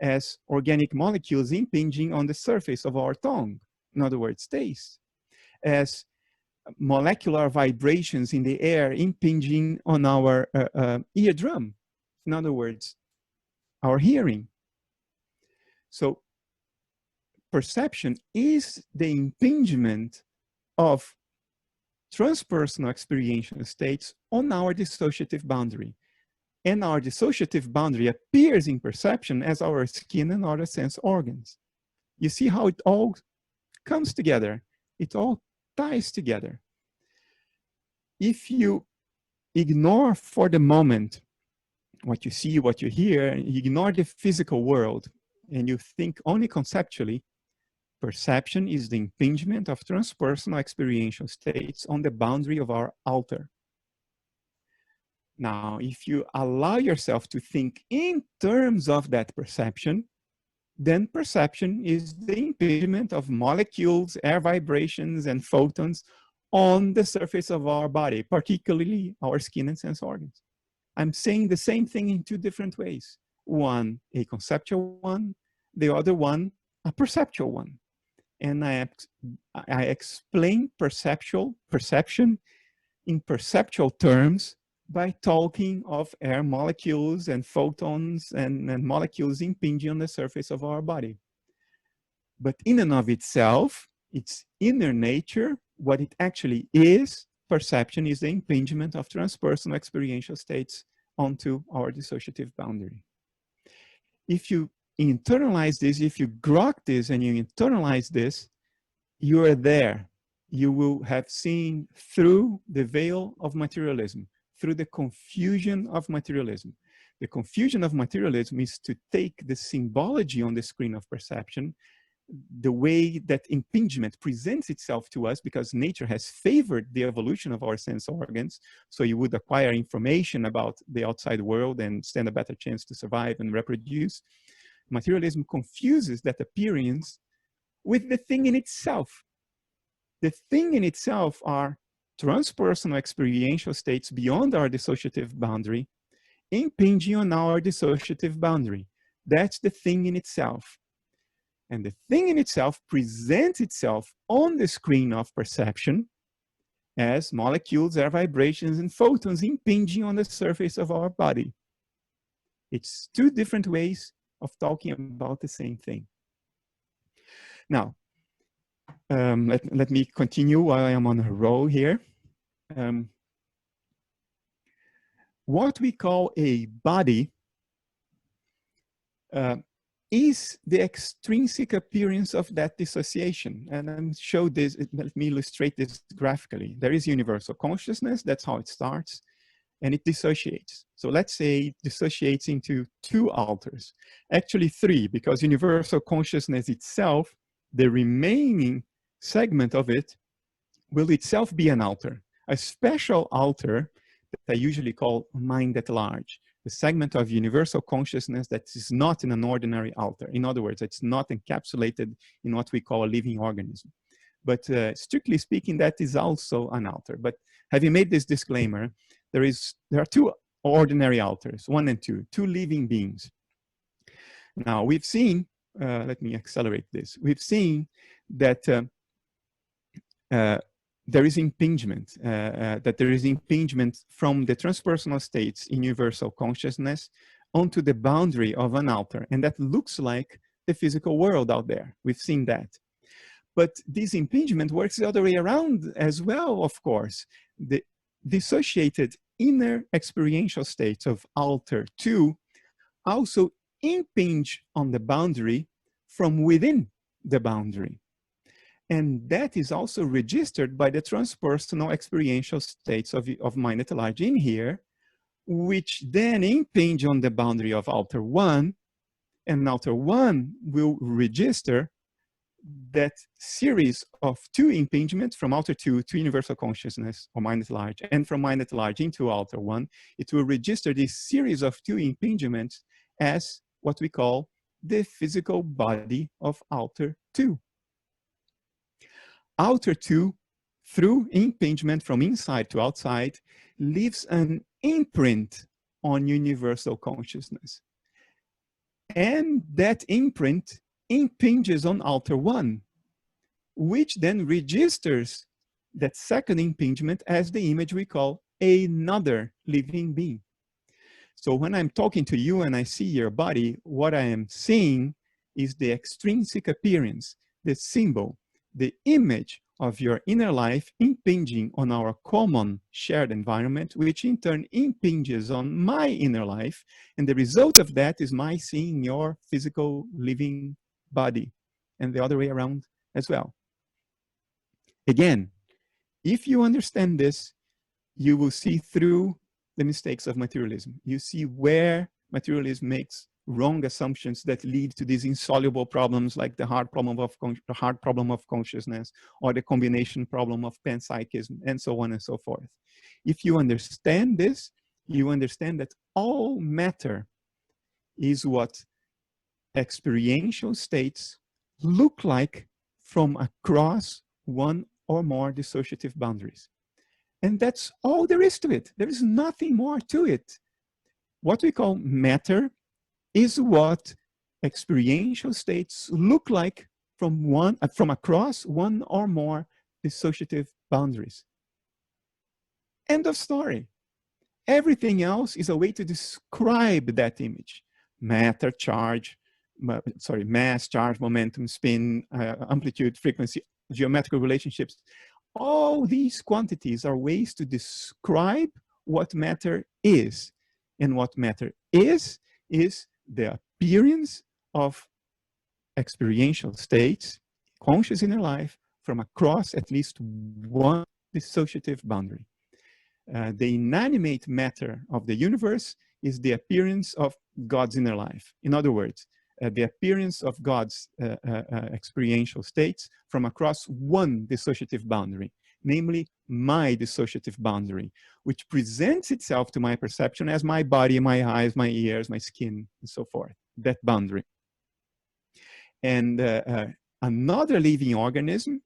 as organic molecules impinging on the surface of our tongue, in other words, taste, as molecular vibrations in the air impinging on our eardrum, in other words, our hearing. So perception is the impingement of transpersonal experiential states on our dissociative boundary. And our dissociative boundary appears in perception as our skin and other sense organs. You see how it all comes together. It all ties together. If you ignore for the moment what you see, what you hear, ignore the physical world, and you think only conceptually, perception is the impingement of transpersonal experiential states on the boundary of our altar. Now, if you allow yourself to think in terms of that perception, then perception is the impingement of molecules, air vibrations, and photons on the surface of our body, particularly our skin and sense organs. I'm saying the same thing in two different ways. One, a conceptual one, the other one, a perceptual one. And I explain perception in perceptual terms by talking of air molecules and photons and molecules impinging on the surface of our body. But in and of itself, its inner nature, what it actually is, perception is the impingement of transpersonal experiential states onto our dissociative boundary. If you internalize this, if you grok this and you internalize this, you are there. You will have seen through the veil of materialism, through the confusion of materialism. The confusion of materialism is to take the symbology on the screen of perception, the way that impingement presents itself to us, because nature has favored the evolution of our sense organs. So you would acquire information about the outside world and stand a better chance to survive and reproduce. Materialism confuses that appearance with the thing in itself. The thing in itself are transpersonal experiential states beyond our dissociative boundary, impinging on our dissociative boundary. That's the thing in itself. And the thing in itself presents itself on the screen of perception as molecules, air vibrations, and photons impinging on the surface of our body. It's two different ways of talking about the same thing. Now, let me continue while I am on a roll here. What we call a body is the extrinsic appearance of that dissociation. And I'll show this, let me illustrate this graphically. There is universal consciousness, that's how it starts, and it dissociates. So let's say it dissociates into two alters, actually three, because universal consciousness itself, the remaining segment of it, will itself be an alter. a special alter that I usually call mind at large, the segment of universal consciousness that is not in an ordinary alter. In other words, it's not encapsulated in what we call a living organism. But strictly speaking, that is also an alter. But having made this disclaimer, there are two ordinary alters, 1 and 2, two living beings. Now we've seen, let me accelerate this. We've seen that there is impingement, from the transpersonal states in universal consciousness onto the boundary of an alter. And that looks like the physical world out there. We've seen that. But this impingement works the other way around as well, of course. The dissociated inner experiential states of alter 2 also impinge on the boundary from within the boundary. And that is also registered by the transpersonal experiential states of mind at large in here, which then impinge on the boundary of alter 1, and alter 1 will register that series of 2 impingements from alter 2 to universal consciousness or mind at large, and from mind at large into alter 1, it will register this series of 2 impingements as what we call the physical body of alter 2. Alter 2, through impingement from inside to outside, leaves an imprint on universal consciousness. And that imprint impinges on alter 1, which then registers that second impingement as the image we call another living being. So when I'm talking to you and I see your body, what I am seeing is the extrinsic appearance, the symbol, the image of your inner life impinging on our common shared environment, which in turn impinges on my inner life. And the result of that is my seeing your physical living body, and the other way around as well. Again, if you understand this, you will see through the mistakes of materialism. You see where materialism makes wrong assumptions that lead to these insoluble problems, like the hard problem of consciousness, or the combination problem of panpsychism, and so on and so forth. If you understand this, you understand that all matter is what experiential states look like from across one or more dissociative boundaries. And that's all there is to it. There is nothing more to it. What we call matter is what experiential states look like from across one or more dissociative boundaries. End of story. Everything else is a way to describe that image. Matter, charge, mass, charge, momentum, spin, amplitude, frequency, geometrical relationships. All these quantities are ways to describe what matter is. And what matter is the appearance of experiential states, conscious inner life, from across at least one dissociative boundary. The inanimate matter of the universe is the appearance of God's inner life. In other words, the appearance of God's experiential states from across one dissociative boundary, namely my dissociative boundary, which presents itself to my perception as my body, my eyes, my ears, my skin, and so forth, that boundary. And another living organism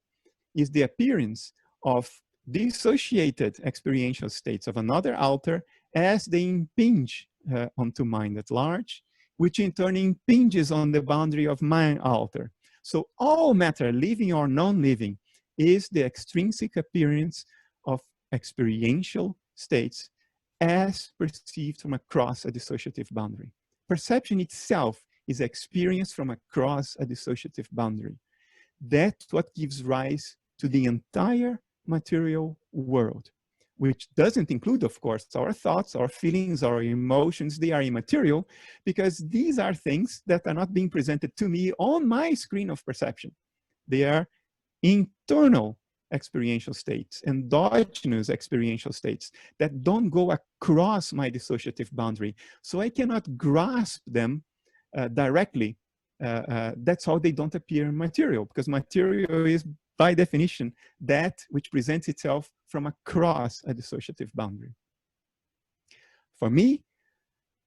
is the appearance of dissociated experiential states of another alter as they impinge onto mind at large, which in turn impinges on the boundary of my alter. So all matter, living or non-living, is the extrinsic appearance of experiential states as perceived from across a dissociative boundary. Perception itself is experience from across a dissociative boundary. That's what gives rise to the entire material world, which doesn't include, of course, our thoughts, our feelings, our emotions. They are immaterial because these are things that are not being presented to me on my screen of perception. They are internal experiential states, endogenous experiential states that don't go across my dissociative boundary. So I cannot grasp them directly. That's how they don't appear in material, because material is by definition, that which presents itself from across a dissociative boundary. For me,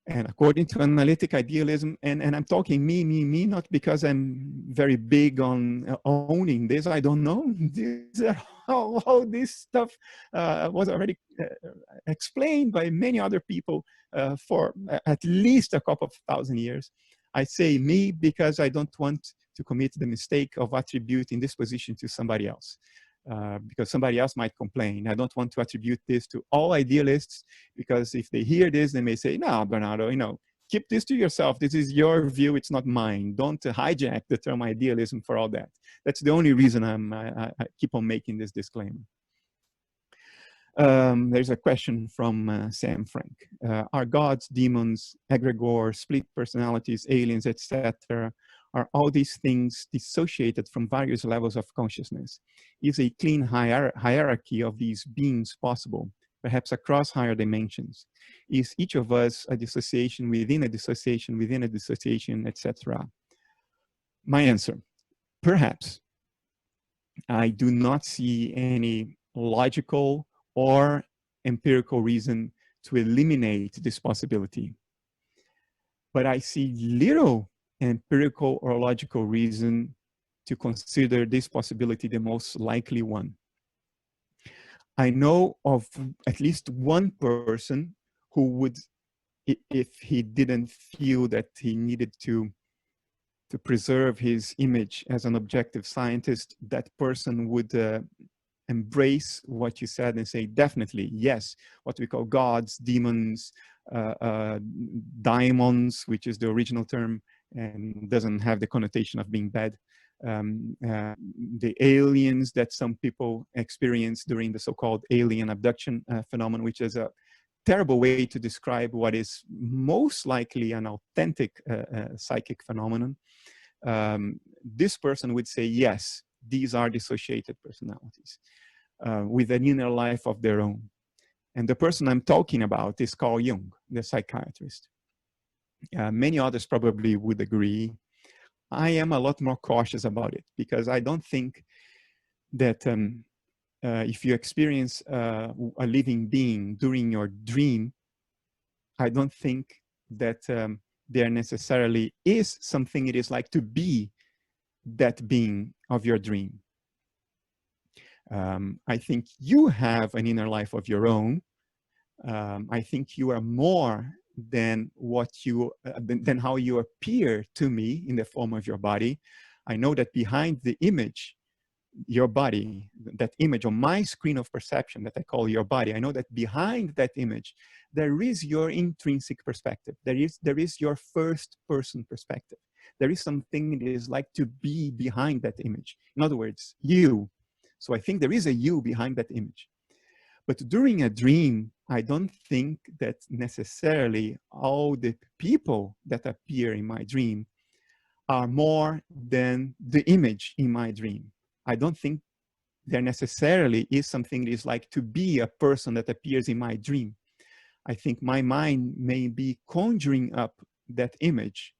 and according to analytic idealism, and I'm talking me, not because I'm very big on owning this, I don't know. All this stuff was already explained by many other people for at least a couple of thousand years. I say me because I don't want to commit the mistake of attributing this position to somebody else. Because somebody else might complain. I don't want to attribute this to all idealists, because if they hear this, they may say, no, Bernardo, you know, keep this to yourself. This is your view, it's not mine. Don't hijack the term idealism for all that. That's the only reason I keep on making this disclaimer. There's a question from Sam Frank. Are gods, demons, egregores, split personalities, aliens, etc., are all these things dissociated from various levels of consciousness? Is a clean hierarchy of these beings possible, perhaps across higher dimensions? Is each of us a dissociation within a dissociation within a dissociation, etc.? My answer, perhaps. I do not see any logical or empirical reason to eliminate this possibility. But I see little empirical or logical reason to consider this possibility the most likely one. I know of at least one person who would, if he didn't feel that he needed to preserve his image as an objective scientist, that person would embrace what you said and say, definitely, yes, what we call gods, demons, daimons, which is the original term, and doesn't have the connotation of being bad. The aliens that some people experience during the so-called alien abduction phenomenon, which is a terrible way to describe what is most likely an authentic psychic phenomenon. This person would say, yes, these are dissociated personalities with an inner life of their own. And the person I'm talking about is Carl Jung, the psychiatrist. Many others probably would agree. I am a lot more cautious about it, because I don't think that if you experience a living being during your dream, I don't think that there necessarily is something it is like to be that being of your dream. I think you have an inner life of your own. I think you are more than what you than how you appear to me in the form of your body. I know that behind the image, your body, that image on my screen of perception that I call your body, I know that behind that image there is your intrinsic perspective. There is your first person perspective. There is something it is like to be behind that image. In other words, you. So I think there is a you behind that image. But during a dream, I don't think that necessarily all the people that appear in my dream are more than the image in my dream. I don't think there necessarily is something that is like to be a person that appears in my dream. I think my mind may be conjuring up that image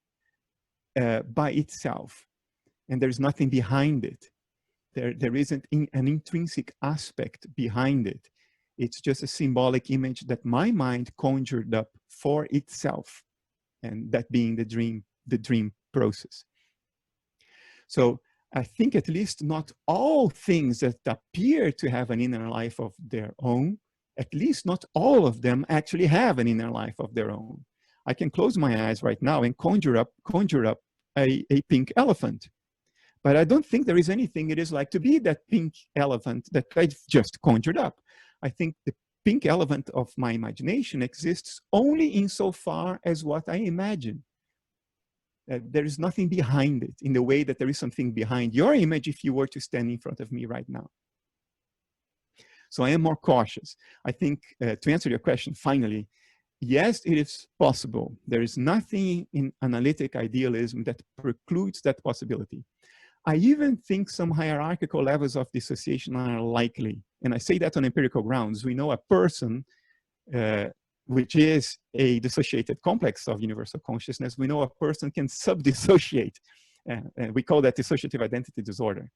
by itself, and there's nothing behind it. There isn't an intrinsic aspect behind it. It's just a symbolic image that my mind conjured up for itself, and that being the dream process. So I think at least not all things that appear to have an inner life of their own, at least not all of them actually have an inner life of their own. I can close my eyes right now and conjure up a pink elephant. But I don't think there is anything it is like to be that pink elephant that I've just conjured up. I think the pink elephant of my imagination exists only insofar as what I imagine. There is nothing behind it in the way that there is something behind your image if you were to stand in front of me right now. So I am more cautious. I think to answer your question, finally, yes, it is possible. There is nothing in analytic idealism that precludes that possibility. I even think some hierarchical levels of dissociation are likely. And I say that on empirical grounds. We know a person, which is a dissociated complex of universal consciousness. We know a person can sub-dissociate. We call that dissociative identity disorder.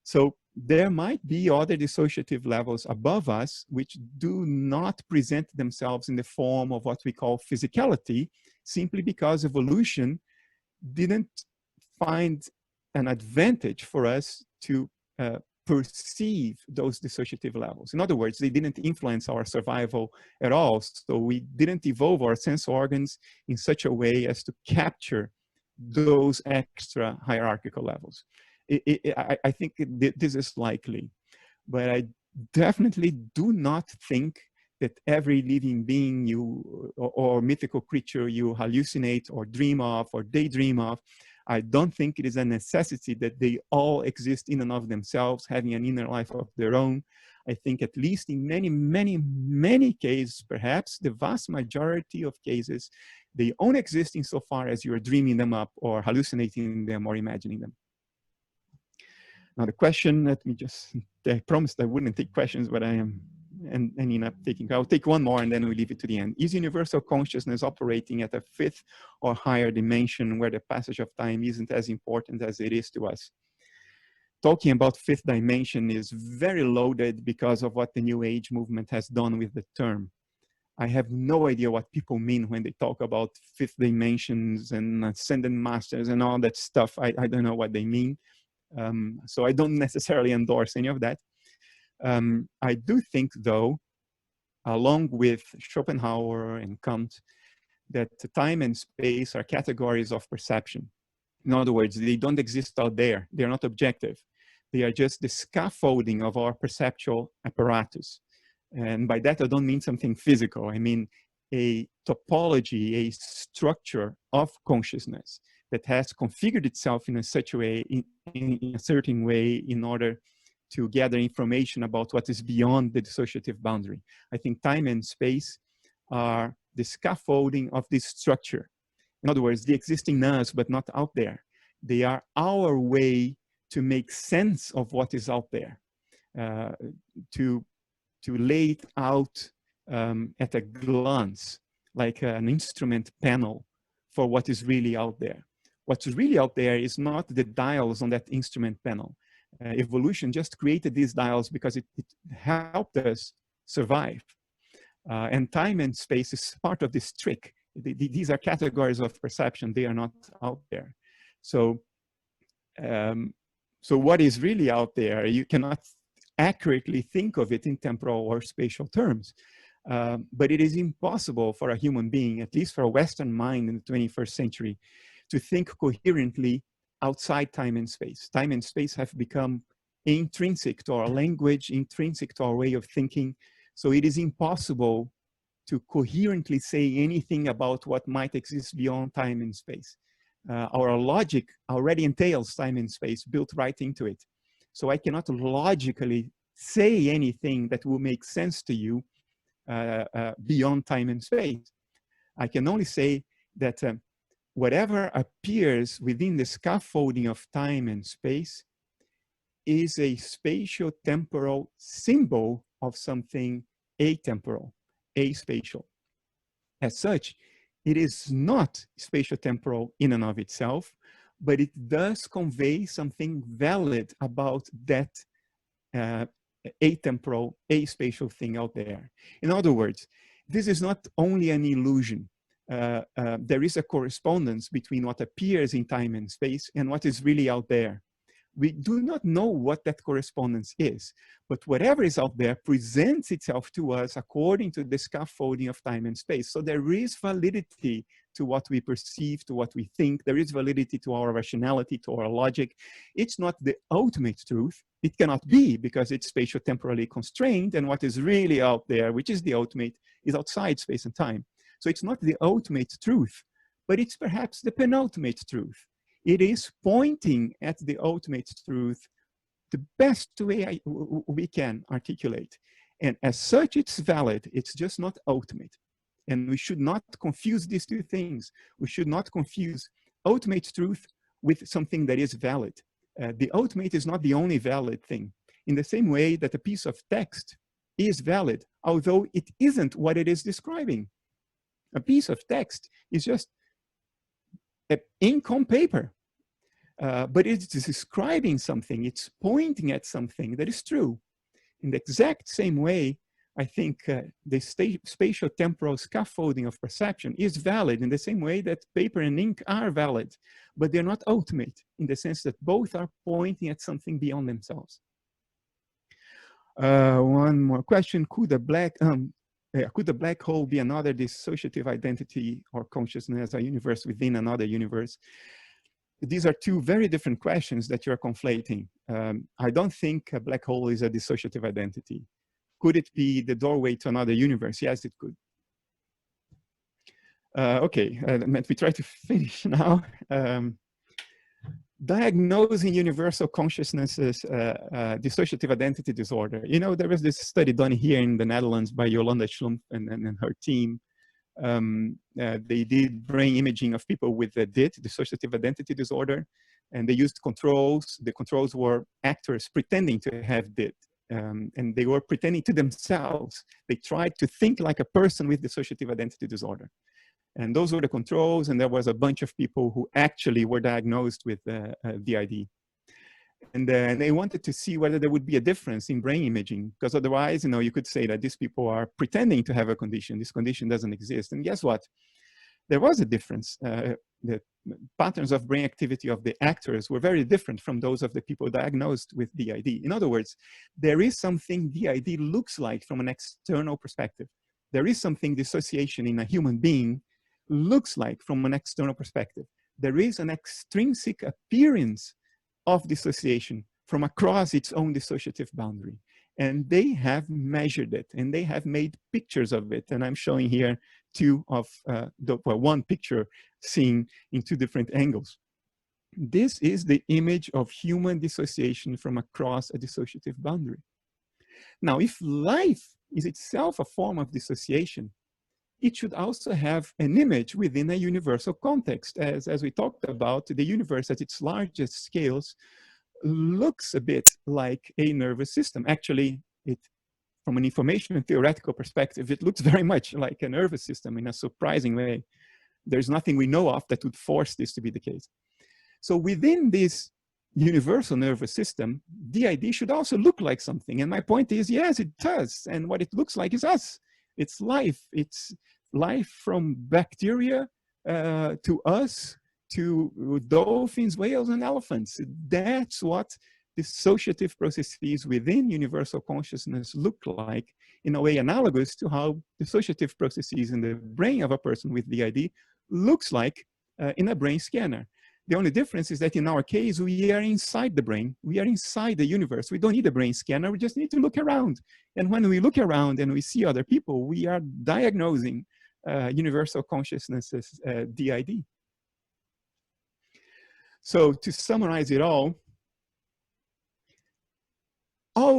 So there might be other dissociative levels above us which do not present themselves in the form of what we call physicality, simply because evolution didn't find an advantage for us to perceive those dissociative levels. In other words, they didn't influence our survival at all. So we didn't evolve our sense organs in such a way as to capture those extra hierarchical levels. I think this is likely, but I definitely do not think that every living being or mythical creature you hallucinate or dream of or daydream of, I don't think it is a necessity that they all exist in and of themselves, having an inner life of their own. I think at least in many, many, many cases, perhaps the vast majority of cases, they only exist insofar as you're dreaming them up or hallucinating them or imagining them. Now the question, let me just, I promised I wouldn't take questions, but I am ending up taking, I'll take one more and then we'll leave it to the end. Is universal consciousness operating at a fifth or higher dimension where the passage of time isn't as important as it is to us? Talking about fifth dimension is very loaded because of what the New Age movement has done with the term. I have no idea what people mean when they talk about fifth dimensions and ascended masters and all that stuff. I don't know what they mean. So I don't necessarily endorse any of that. I do think, though, along with Schopenhauer and Kant, that time and space are categories of perception. In other words, they don't exist out there. They're not objective. They are just the scaffolding of our perceptual apparatus. And by that, I don't mean something physical. I mean a topology, a structure of consciousness that has configured itself in a such a way, in a certain way, in order to gather information about what is beyond the dissociative boundary. I think time and space are the scaffolding of this structure. In other words, they exist in us, but not out there. They are our way to make sense of what is out there, to lay it out at a glance, like an instrument panel for what is really out there. What's really out there is not the dials on that instrument panel. Evolution just created these dials because it helped us survive. And time and space is part of this trick. These are categories of perception. They are not out there. So, so what is really out there, you cannot accurately think of it in temporal or spatial terms. But it is impossible for a human being, at least for a Western mind in the 21st century, to think coherently outside time and space. Time and space have become intrinsic to our language, intrinsic to our way of thinking. So it is impossible to coherently say anything about what might exist beyond time and space. Our logic already entails time and space built right into it. So I cannot logically say anything that will make sense to you beyond time and space. I can only say that whatever appears within the scaffolding of time and space is a spatio-temporal symbol of something atemporal, aspatial. As such, it is not spatio-temporal in and of itself, but it does convey something valid about that atemporal, aspatial thing out there. In other words, this is not only an illusion. There is a correspondence between what appears in time and space and what is really out there. We do not know what that correspondence is, but whatever is out there presents itself to us according to the scaffolding of time and space. So there is validity to what we perceive, to what we think. There is validity to our rationality, to our logic. It's not the ultimate truth. It cannot be because it's spatio-temporally constrained, and what is really out there, which is the ultimate, is outside space and time. So it's not the ultimate truth, but it's perhaps the penultimate truth. It is pointing at the ultimate truth the best way we can articulate. And as such, it's valid. It's just not ultimate. And we should not confuse these two things. We should not confuse ultimate truth with something that is valid. The ultimate is not the only valid thing. In the same way that a piece of text is valid, although it isn't what it is describing. A piece of text is just ink on paper. but it's describing something, it's pointing at something that is true. In the exact same way, I think the spatial temporal scaffolding of perception is valid in the same way that paper and ink are valid, but they're not ultimate in the sense that both are pointing at something beyond themselves. One more question: could a black hole be another dissociative identity or consciousness, a universe within another universe? These are two very different questions that you're conflating. I don't think a black hole is a dissociative identity. Could it be the doorway to another universe? Yes, it could. Okay, we try to finish now. Diagnosing universal consciousness dissociative identity disorder. You know, there was this study done here in the Netherlands by Jolanda Schlumpf and her team. They did brain imaging of people with DID, dissociative identity disorder, and they used controls. The controls were actors pretending to have DID, and they were pretending to themselves. They tried to think like a person with dissociative identity disorder. And those were the controls, and there was a bunch of people who actually were diagnosed with DID. And they wanted to see whether there would be a difference in brain imaging, because otherwise, you know, you could say that these people are pretending to have a condition. This condition doesn't exist. And guess what? There was a difference. The patterns of brain activity of the actors were very different from those of the people diagnosed with DID. In other words, there is something DID looks like from an external perspective. There is something dissociation in a human being looks like from an external perspective. There is an extrinsic appearance of dissociation from across its own dissociative boundary. And they have measured it, and they have made pictures of it. And I'm showing here two of one picture seen in two different angles. This is the image of human dissociation from across a dissociative boundary. Now, if life is itself a form of dissociation, it should also have an image within a universal context. As we talked about, the universe at its largest scales looks a bit like a nervous system. Actually, from an information and theoretical perspective, it looks very much like a nervous system in a surprising way. There's nothing we know of that would force this to be the case. So within this universal nervous system, DID should also look like something. And my point is, yes, it does. And what it looks like is us. It's life. It's life from bacteria to us, to dolphins, whales, and elephants. That's what dissociative processes within universal consciousness look like, in a way analogous to how dissociative processes in the brain of a person with DID looks like in a brain scanner. The only difference is that in our case, we are inside the brain. We are inside the universe. We don't need a brain scanner. We just need to look around. And when we look around and we see other people, we are diagnosing universal consciousness's DID. So to summarize it all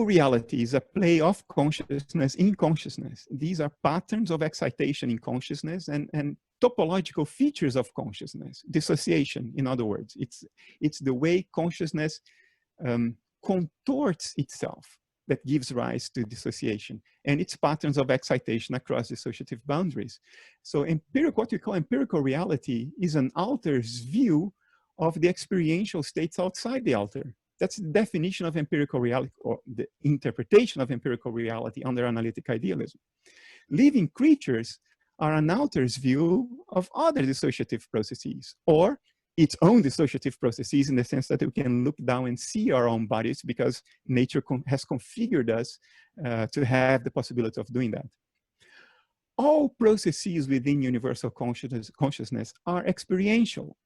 reality is a play of consciousness in consciousness. These are patterns of excitation in consciousness and topological features of consciousness, dissociation, in other words. It's the way consciousness contorts itself that gives rise to dissociation, and its patterns of excitation across dissociative boundaries. So what we call empirical reality is an alter's view of the experiential states outside the alter. That's the definition of empirical reality, or the interpretation of empirical reality under analytic idealism. Living creatures are an outer's view of other dissociative processes, or its own dissociative processes, in the sense that we can look down and see our own bodies because nature has configured us to have the possibility of doing that. All processes within universal consciousness are experiential.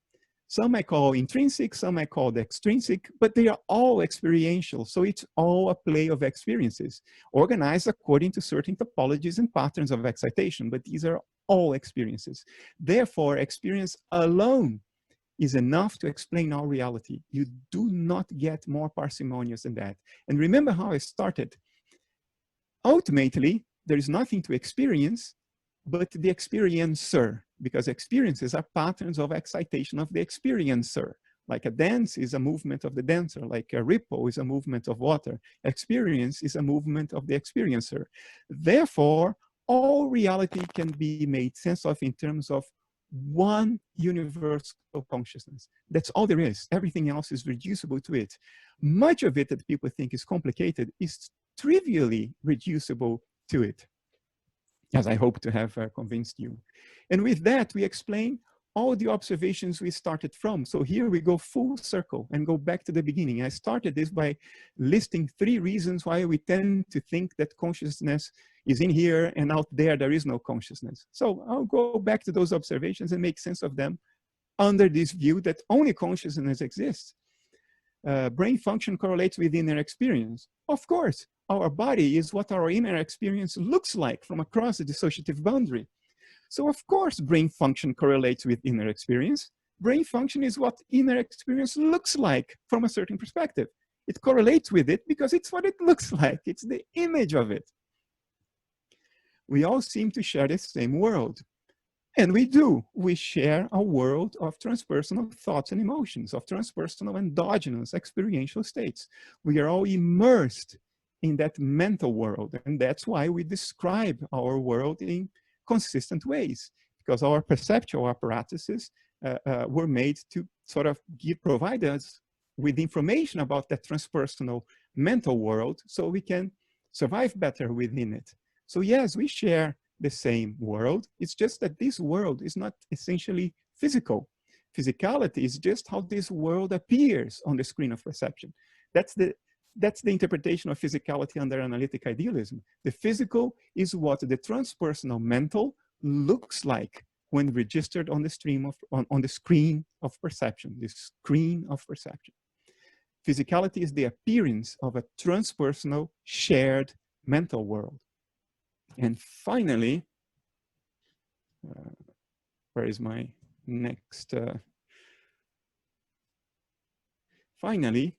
Some might call intrinsic, some might call extrinsic, but they are all experiential. So it's all a play of experiences, organized according to certain topologies and patterns of excitation, but these are all experiences. Therefore, experience alone is enough to explain our reality. You do not get more parsimonious than that. And remember how I started. Ultimately, there is nothing to experience but the experiencer, because experiences are patterns of excitation of the experiencer. Like a dance is a movement of the dancer, like a ripple is a movement of water. Experience is a movement of the experiencer. Therefore, all reality can be made sense of in terms of one universal consciousness. That's all there is. Everything else is reducible to it. Much of it that people think is complicated is trivially reducible to it, as I hope to have convinced you. And with that, we explain all the observations we started from. So here we go full circle and go back to the beginning. I started this by listing 3 reasons why we tend to think that consciousness is in here and out there is no consciousness. So I'll go back to those observations and make sense of them under this view that only consciousness exists. Brain function correlates with inner experience. Of course, our body is what our inner experience looks like from across the dissociative boundary. So of course, brain function correlates with inner experience. Brain function is what inner experience looks like from a certain perspective. It correlates with it because it's what it looks like. It's the image of it. We all seem to share the same world. And we do. We share a world of transpersonal thoughts and emotions, of transpersonal endogenous experiential states. We are all immersed in that mental world. And that's why we describe our world in consistent ways, because our perceptual apparatuses were made to sort of provide us with information about that transpersonal mental world so we can survive better within it. So yes, we share the same world. It's just that this world is not essentially physical. Physicality is just how this world appears on the screen of perception. That's the interpretation of physicality under analytic idealism. The physical is what the transpersonal mental looks like when registered on the stream of on the screen of perception, the screen of perception. Physicality is the appearance of a transpersonal shared mental world. And finally, where is my next? Finally,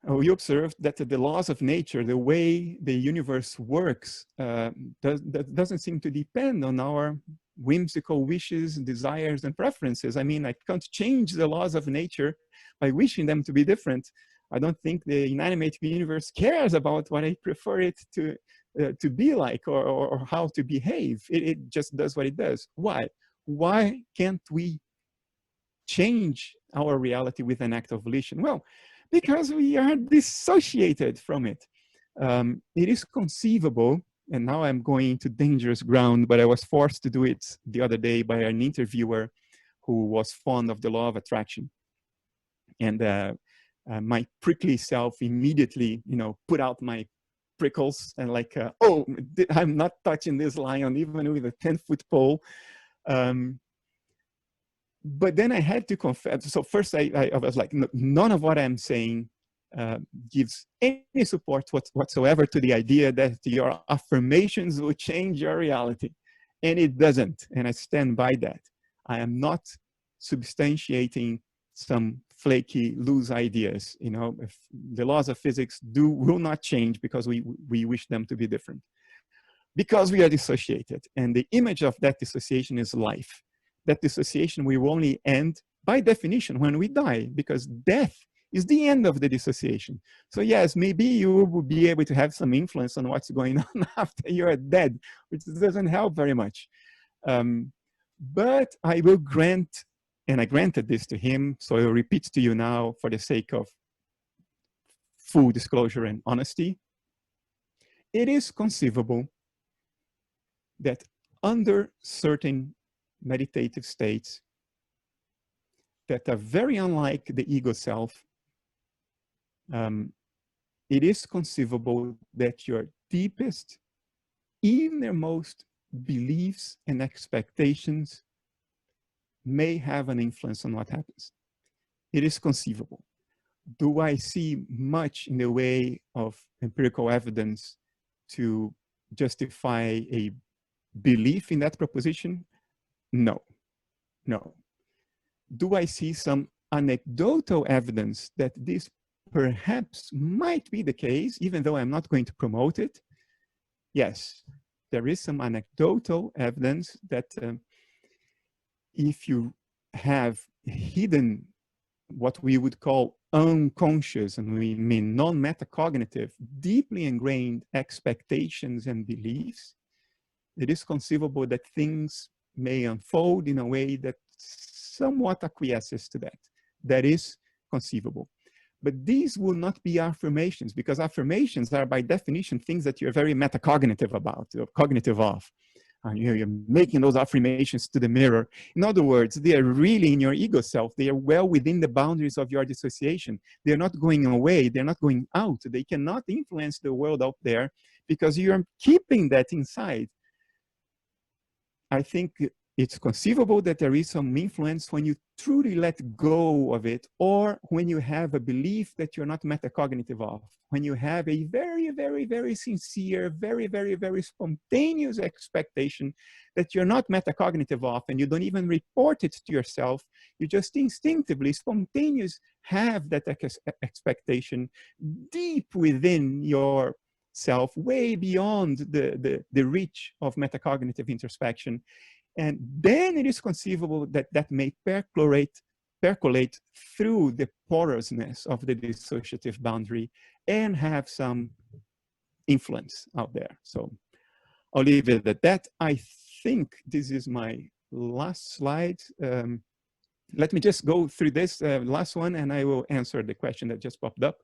we observed that the laws of nature, the way the universe works, doesn't seem to depend on our whimsical wishes, desires, and preferences. I mean, I can't change the laws of nature by wishing them to be different. I don't think the inanimate universe cares about what I prefer it to be like or how to behave. It just does what it does. Why? Why can't we change our reality with an act of volition? Well, because we are dissociated from it. It is conceivable, and now I'm going into dangerous ground, but I was forced to do it the other day by an interviewer who was fond of the law of attraction. And my prickly self immediately, put out my prickles and like, oh, I'm not touching this lion even with a 10-foot pole. But then I had to confess. So first I was like, none of what I'm saying gives any support whatsoever to the idea that your affirmations will change your reality. And it doesn't. And I stand by that. I am not substantiating some flaky, loose ideas. If the laws of physics will not change because we wish them to be different. Because we are dissociated. And the image of that dissociation is life. That dissociation will only end by definition when we die, because death is the end of the dissociation. So yes, maybe you will be able to have some influence on what's going on after you are dead, which doesn't help very much. But I will grant, and I granted this to him, so I will repeat to you now for the sake of full disclosure and honesty. It is conceivable that under certain meditative states that are very unlike the ego self, it is conceivable that your deepest, innermost beliefs and expectations may have an influence on what happens. It is conceivable. Do I see much in the way of empirical evidence to justify a belief in that proposition? No, no. Do I see some anecdotal evidence that this perhaps might be the case, even though I'm not going to promote it? Yes, there is some anecdotal evidence that if you have hidden what we would call unconscious, and we mean non-metacognitive, deeply ingrained expectations and beliefs, it is conceivable that things may unfold in a way that somewhat acquiesces to that. That is conceivable. But these will not be affirmations, because affirmations are by definition things that you're very metacognitive about, or cognitive of. You're making those affirmations to the mirror. In other words, they are really in your ego self. They are well within the boundaries of your dissociation. They're not going away. They're not going out. They cannot influence the world out there because you're keeping that inside. I think it's conceivable that there is some influence when you truly let go of it, or when you have a belief that you're not metacognitive of, when you have a very, very, very sincere, very, very, very spontaneous expectation that you're not metacognitive of, and you don't even report it to yourself. You just instinctively, spontaneous, have that expectation deep within your self, way beyond the reach of metacognitive introspection. And then it is conceivable that that may percolate through the porousness of the dissociative boundary and have some influence out there. So I'll leave it at that. I think this is my last slide. Let me just go through this last one, and I will answer the question that just popped up.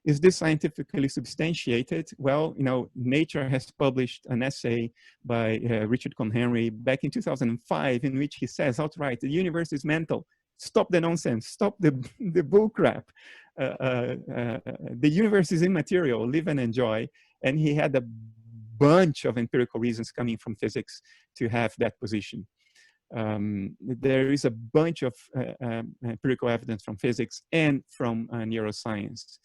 Is this scientifically substantiated? Well, you know, Nature has published an essay by Richard Conhenry back in 2005, in which he says outright, the universe is mental. Stop the nonsense. Stop the bull crap. The universe is immaterial. Live and enjoy. And he had a bunch of empirical reasons coming from physics to have that position. There is a bunch of empirical evidence from physics and from neuroscience,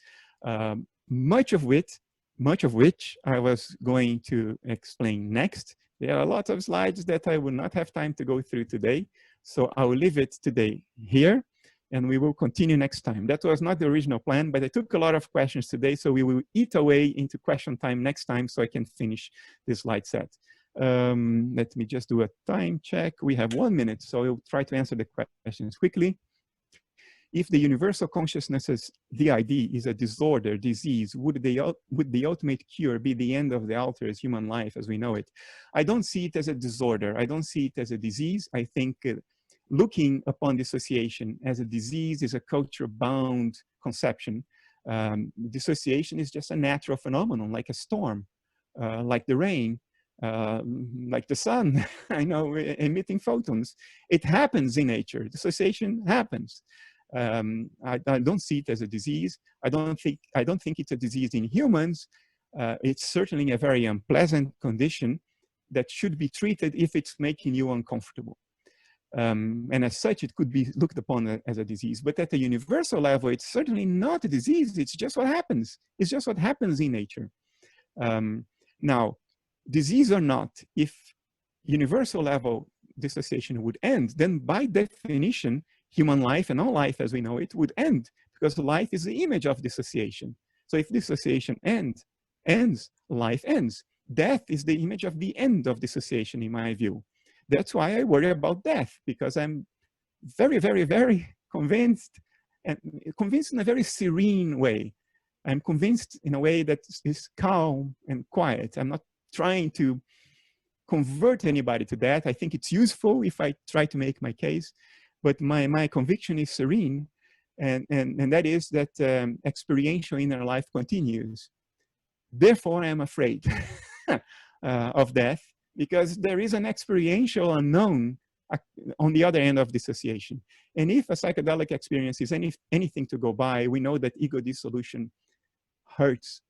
much of which I was going to explain next. There are lots of slides that I will not have time to go through today, so I will leave it today here, and we will continue next time. That was not the original plan, but I took a lot of questions today, so we will eat away into question time next time so I can finish this slide set. Let me just do a time check. We have 1 minute, so I'll try to answer the questions quickly. If the universal consciousness, the ID, is a disorder, disease, would the ultimate cure be the end of the altered human life as we know it? I don't see it as a disorder. I don't see it as a disease. I think looking upon dissociation as a disease is a culture-bound conception. Dissociation is just a natural phenomenon, like a storm, like the rain. Like the sun, I know, emitting photons. It happens in nature. Dissociation happens. I don't see it as a disease. I don't think it's a disease in humans. It's certainly a very unpleasant condition that should be treated if it's making you uncomfortable. And as such, it could be looked upon as a disease. But at the universal level, it's certainly not a disease. It's just what happens. It's just what happens in nature. Now, disease or not, if universal level dissociation would end, then by definition, human life and all life as we know it would end, because life is the image of dissociation. So if dissociation ends, life ends. Death is the image of the end of dissociation, in my view. That's why I worry about death, because I'm very, very, very convinced, and convinced in a very serene way. I'm convinced in a way that is calm and quiet. I'm not trying to convert anybody to that. I think it's useful if I try to make my case, but my conviction is serene, and that is that experiential inner life continues. Therefore, I am afraid of death, because there is an experiential unknown on the other end of dissociation. And if a psychedelic experience is anything to go by, we know that ego dissolution hurts.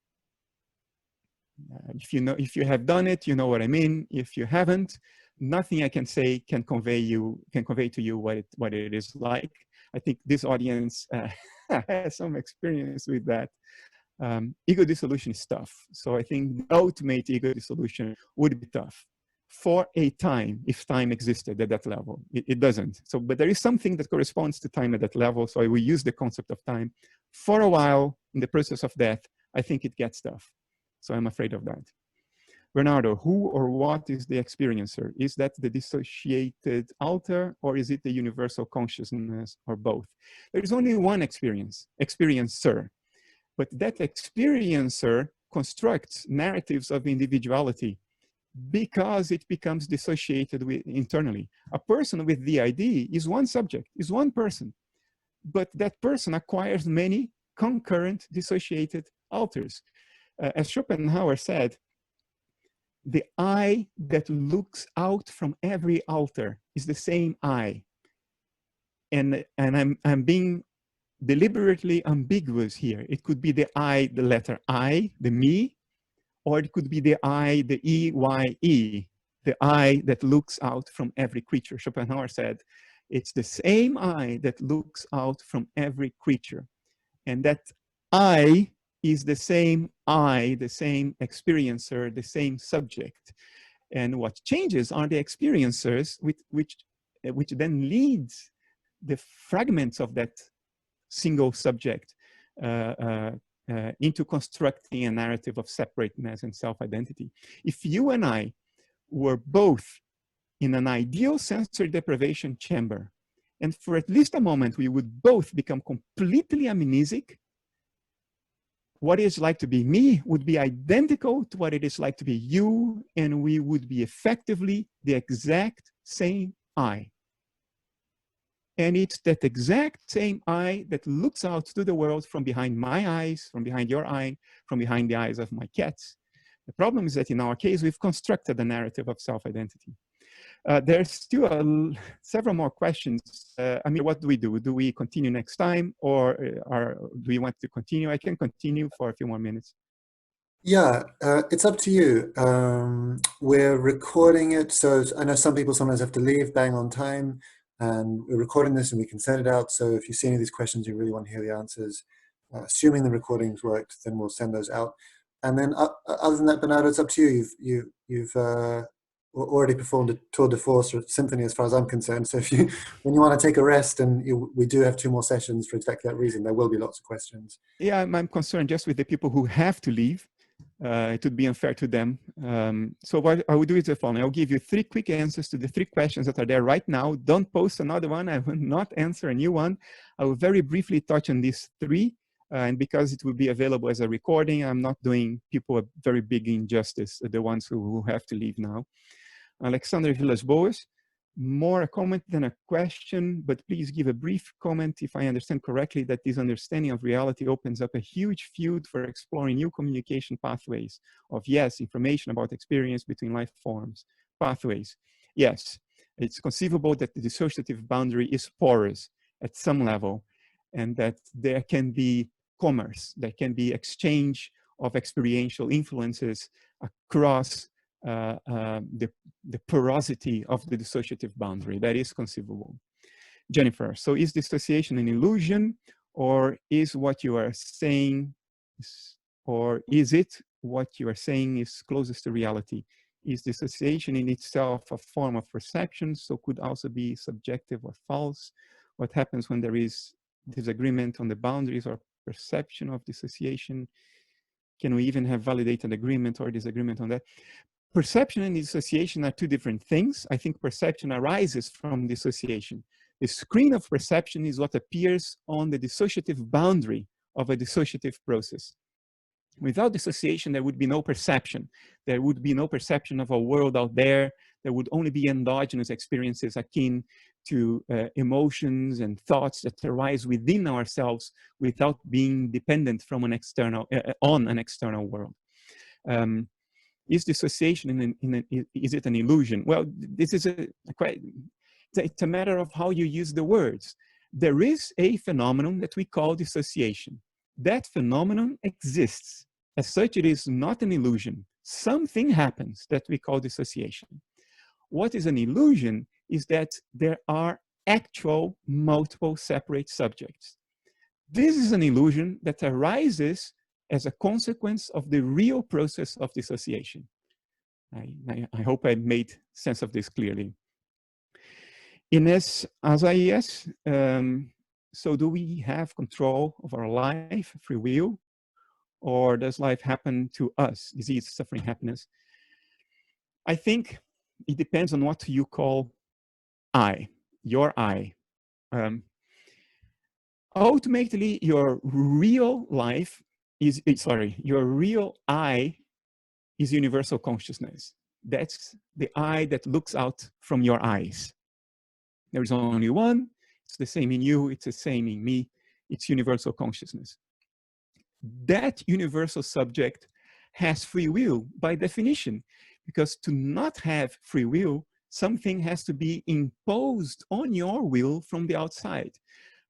If you have done it, you know what I mean. If you haven't, nothing I can say can convey to you what it is like. I think this audience has some experience with that. Ego dissolution is tough. So I think the ultimate ego dissolution would be tough for a time, if time existed at that level. It doesn't. So, but there is something that corresponds to time at that level. So I will use the concept of time. For a while, in the process of death, I think it gets tough. So I'm afraid of that. Bernardo, who or what is the experiencer? Is that the dissociated alter, or is it the universal consciousness, or both? There is only one experiencer, but that experiencer constructs narratives of individuality because it becomes dissociated internally. A person with DID is one subject, is one person, but that person acquires many concurrent dissociated alters. As Schopenhauer said, the eye that looks out from every altar is the same eye. And I'm being deliberately ambiguous here. It could be the I, the letter I, the me, or it could be the I, the E-Y-E, the I that looks out from every creature. Schopenhauer said, it's the same I that looks out from every creature. And that I is the same I, the same experiencer, the same subject. And what changes are the experiencers, which then leads the fragments of that single subject into constructing a narrative of separateness and self-identity. If you and I were both in an ideal sensory deprivation chamber, and for at least a moment we would both become completely amnesic, what it is like to be me would be identical to what it is like to be you, and we would be effectively the exact same I. And it's that exact same I that looks out to the world from behind my eyes, from behind your eye, from behind the eyes of my cats. The problem is that in our case, we've constructed a narrative of self-identity. There's still several more questions. I mean, what do we do? Do we continue next time, or do we want to continue? I can continue for a few more minutes. Yeah, it's up to you. We're recording it, so I know some people sometimes have to leave bang on time, and we're recording this and we can send it out. So if you see any of these questions, you really want to hear the answers, assuming the recordings worked, then we'll send those out. And then other than that, Bernardo, it's up to you. You've already performed a tour de force or symphony as far as I'm concerned. So if when you want to take a rest, and we do have 2 more sessions for exactly that reason, there will be lots of questions. Yeah, I'm concerned just with the people who have to leave. It would be unfair to them. So what I will do is the following. I'll give you 3 quick answers to the 3 questions that are there right now. Don't post another one. I will not answer a new one. I will very briefly touch on these 3. And because it will be available as a recording, I'm not doing people a very big injustice, the ones who have to leave now. Alexander Villas-Boas, more a comment than a question, but please give a brief comment if I understand correctly that this understanding of reality opens up a huge field for exploring new communication pathways of, yes, information about experience between life forms, pathways. Yes, it's conceivable that the dissociative boundary is porous at some level, and that there can be commerce, there can be exchange of experiential influences across the porosity of the dissociative boundary. That is conceivable. Jennifer, so is dissociation an illusion, or is what you are saying, or is it what you are saying is closest to reality? Is dissociation in itself a form of perception, so could also be subjective or false? What happens when there is disagreement on the boundaries or perception of dissociation? Can we even have validated agreement or disagreement on that? Perception and dissociation are 2 different things. I think perception arises from dissociation. The screen of perception is what appears on the dissociative boundary of a dissociative process. Without dissociation, there would be no perception. There would be no perception of a world out there. There would only be endogenous experiences akin to emotions and thoughts that arise within ourselves without being dependent from an external, on an external world. Is dissociation is it an illusion? Well, this is it's a matter of how you use the words. There is a phenomenon that we call dissociation. That phenomenon exists. As such, it is not an illusion. Something happens that we call dissociation. What is an illusion is that there are actual multiple separate subjects. This is an illusion that arises as a consequence of the real process of dissociation. I hope I made sense of this clearly. Ines Azaias, so do we have control of our life, free will, or does life happen to us, disease, suffering, happiness? I think it depends on what you call I, your I. Ultimately, your real life your real I is universal consciousness. That's the eye that looks out from your eyes. There is only one. It's the same in you. It's the same in me. It's universal consciousness. That universal subject has free will by definition, because to not have free will, something has to be imposed on your will from the outside.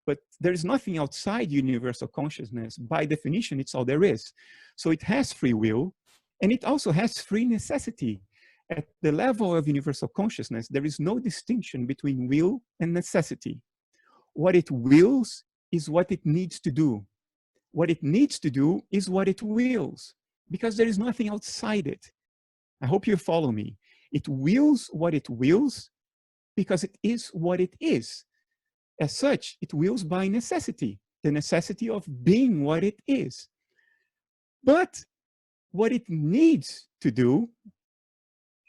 But there is nothing outside universal consciousness. By definition, it's all there is. So it has free will, and it also has free necessity. At the level of universal consciousness, there is no distinction between will and necessity. What it wills is what it needs to do. What it needs to do is what it wills, because there is nothing outside it. I hope you follow me. It wills what it wills because it is what it is. As such, it wills by necessity, the necessity of being what it is. But what it needs to do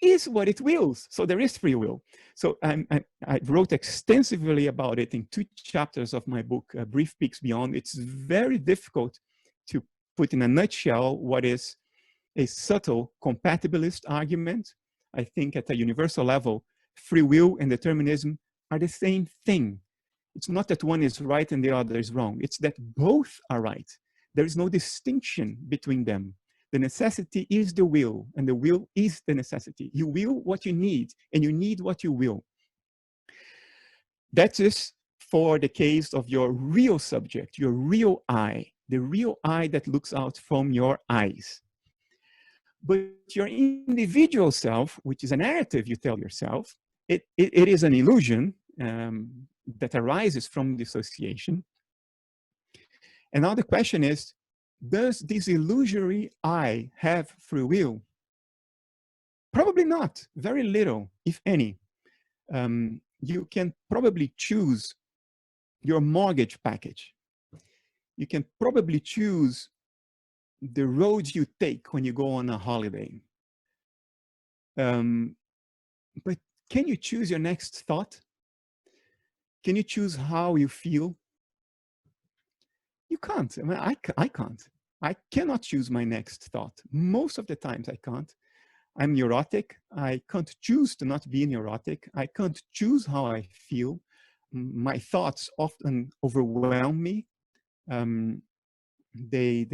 is what it wills. So there is free will. So I wrote extensively about it in 2 chapters of my book, Brief Peeks Beyond. It's very difficult to put in a nutshell what is a subtle compatibilist argument. I think at a universal level, free will and determinism are the same thing. It's not that one is right and the other is wrong. It's that both are right. There is no distinction between them. The necessity is the will, and the will is the necessity. You will what you need, and you need what you will. That is for the case of your real subject, your real eye, the real eye that looks out from your eyes. But your individual self, which is a narrative you tell yourself, it is an illusion that arises from dissociation. And now the question is, does this illusory I have free will? Probably not, very little, if any. You can probably choose your mortgage package. You can probably choose the roads you take when you go on a holiday. But can you choose your next thought? Can you choose how you feel? You can't. I mean, I can't. I cannot choose my next thought. Most of the times I can't. I'm neurotic. I can't choose to not be neurotic. I can't choose how I feel. My thoughts often overwhelm me. They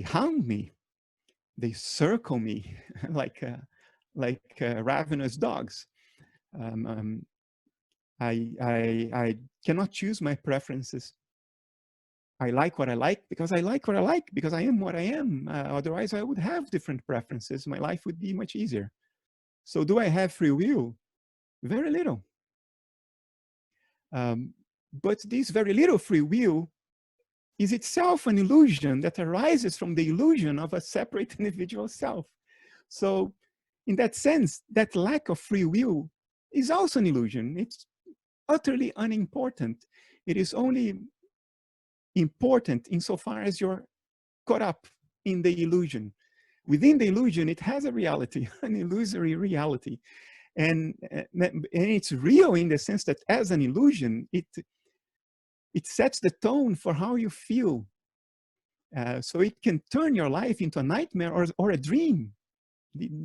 hound me. They circle me like ravenous dogs. I cannot choose my preferences. I like what I like because I like what I like, because I am what I am. Otherwise, I would have different preferences. My life would be much easier. So do I have free will? Very little. But this very little free will is itself an illusion that arises from the illusion of a separate individual self. So in that sense, that lack of free will is also an illusion. It's utterly unimportant. It is only important insofar as you're caught up in the illusion. Within the illusion, it has a reality, an illusory reality. And it's real in the sense that as an illusion, it sets the tone for how you feel. So it can turn your life into a nightmare or a dream,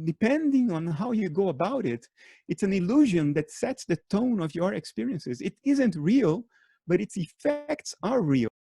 depending on how you go about it. It's an illusion that sets the tone of your experiences. It isn't real, but its effects are real.